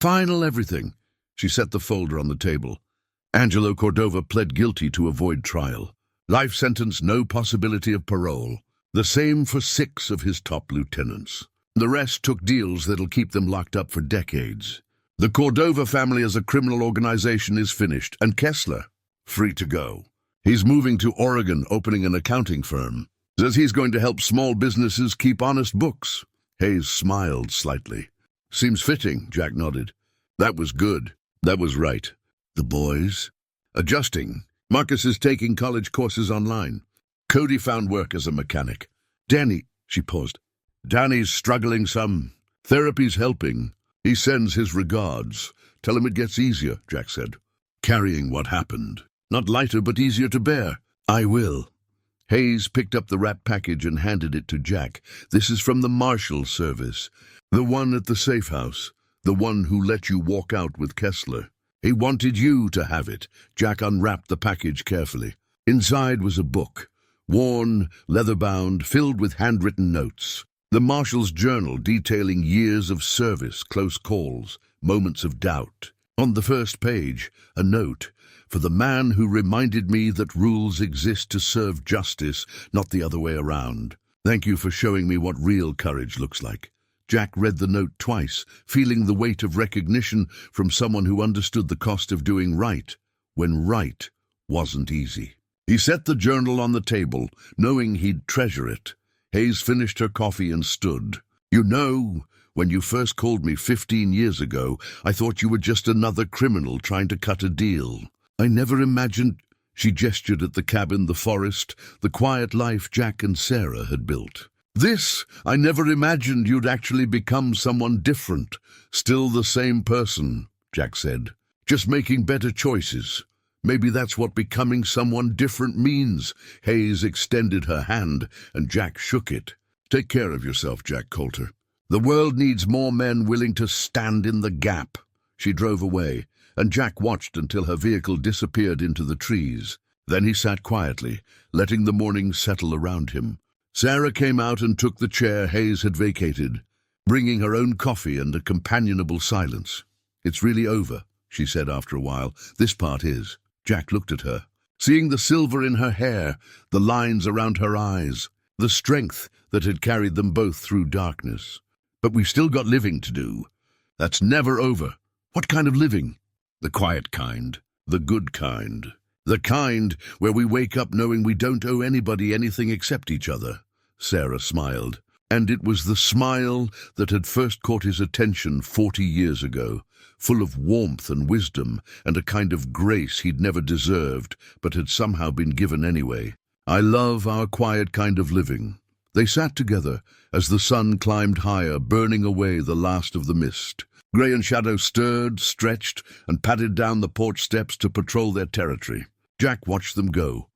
"Final everything." She set the folder on the table. Angelo Cordova pled guilty to avoid trial. Life sentence, no possibility of parole. The same for 6 of his top lieutenants. The rest took deals that'll keep them locked up for decades. The Cordova family as a criminal organization is finished, and Kessler, free to go. He's moving to Oregon, opening an accounting firm. Says he's going to help small businesses keep honest books. Hayes smiled slightly. "Seems fitting," Jack nodded. "That was good. That was right." "The boys?" "Adjusting. Marcus is taking college courses online. Cody found work as a mechanic. Danny," she paused. "Danny's struggling some. Therapy's helping. He sends his regards. Tell him it gets easier," Jack said. "Carrying what happened. Not lighter, but easier to bear." "I will." Hayes picked up the wrapped package and handed it to Jack. "This is from the Marshal Service. The one at the safe house. The one who let you walk out with Kessler. He wanted you to have it." Jack unwrapped the package carefully. Inside was a book. Worn, leather-bound, filled with handwritten notes. The Marshal's journal detailing years of service, close calls, moments of doubt. On the first page, a note, "For the man who reminded me that rules exist to serve justice, not the other way around. Thank you for showing me what real courage looks like." Jack read the note twice, feeling the weight of recognition from someone who understood the cost of doing right, when right wasn't easy. He set the journal on the table, knowing he'd treasure it. Hayes finished her coffee and stood. "You know, when you first called me 15 years ago, I thought you were just another criminal trying to cut a deal. I never imagined—" She gestured at the cabin, the forest, the quiet life Jack and Sarah had built. I never imagined you'd actually become someone different. Still the same person," Jack said. "Just making better choices. Maybe that's what becoming someone different means." Hayes extended her hand, and Jack shook it. "Take care of yourself, Jack Coulter. The world needs more men willing to stand in the gap." She drove away, and Jack watched until her vehicle disappeared into the trees. Then he sat quietly, letting the morning settle around him. Sarah came out and took the chair Hayes had vacated, bringing her own coffee and a companionable silence. "It's really over," she said after a while. "This part is." Jack looked at her, seeing the silver in her hair, the lines around her eyes, the strength that had carried them both through darkness. "But we've still got living to do. That's never over. What kind of living? The quiet kind. The good kind. The kind where we wake up knowing we don't owe anybody anything except each other. Sarah smiled. And it was the smile that had first caught his attention 40 years ago, full of warmth and wisdom and a kind of grace he'd never deserved but had somehow been given anyway. I love our quiet kind of living. They sat together as the sun climbed higher, burning away the last of the mist. Grey and Shadow stirred, stretched, and padded down the porch steps to patrol their territory. Jack watched them go,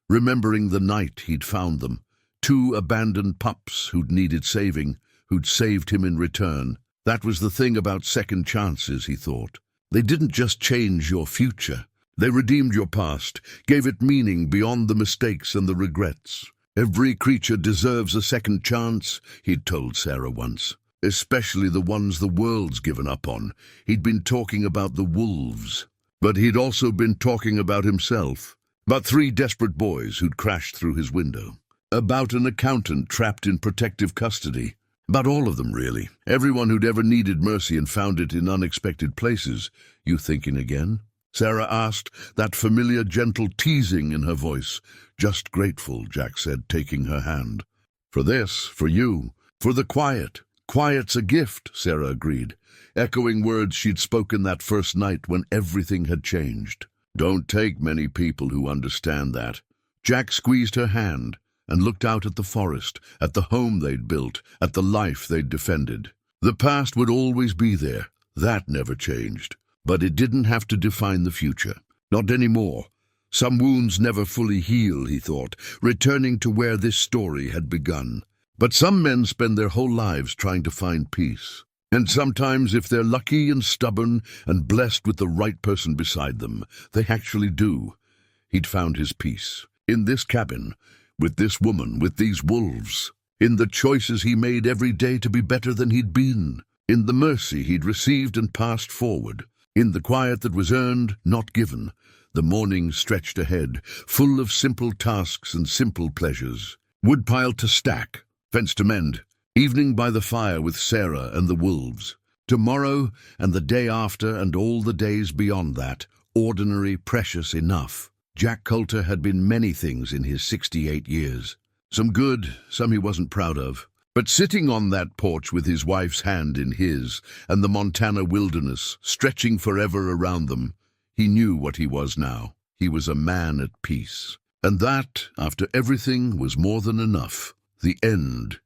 remembering the night he'd found them. 2 abandoned pups who'd needed saving, who'd saved him in return. That was the thing about second chances, he thought. They didn't just change your future. They redeemed your past, gave it meaning beyond the mistakes and the regrets. Every creature deserves a second chance, he'd told Sarah once. Especially the ones the world's given up on. He'd been talking about the wolves. But he'd also been talking about himself. About 3 desperate boys who'd crashed through his window. About an accountant trapped in protective custody. About all of them, really. Everyone who'd ever needed mercy and found it in unexpected places. You thinking again? Sarah asked, that familiar gentle teasing in her voice. Just grateful, Jack said, taking her hand. For this, for you, for the quiet. Quiet's a gift, Sarah agreed, echoing words she'd spoken that first night when everything had changed. Don't take many people who understand that. Jack squeezed her hand and looked out at the forest, at the home they'd built, at the life they'd defended. The past would always be there. That never changed. But it didn't have to define the future. Not anymore. Some wounds never fully heal, he thought, returning to where this story had begun. But some men spend their whole lives trying to find peace. And sometimes, if they're lucky and stubborn and blessed with the right person beside them, they actually do. He'd found his peace. In this cabin, with this woman, with these wolves. In the choices he made every day to be better than he'd been. In the mercy he'd received and passed forward. In the quiet that was earned, not given. The morning stretched ahead, full of simple tasks and simple pleasures. Wood piled to stack, fence to mend. Evening by the fire with Sarah and the wolves. Tomorrow and the day after and all the days beyond that, ordinary, precious enough. Jack Coulter had been many things in his 68 years. Some good, some he wasn't proud of. But sitting on that porch with his wife's hand in his, and the Montana wilderness stretching forever around them, he knew what he was now. He was a man at peace. And that, after everything, was more than enough. The end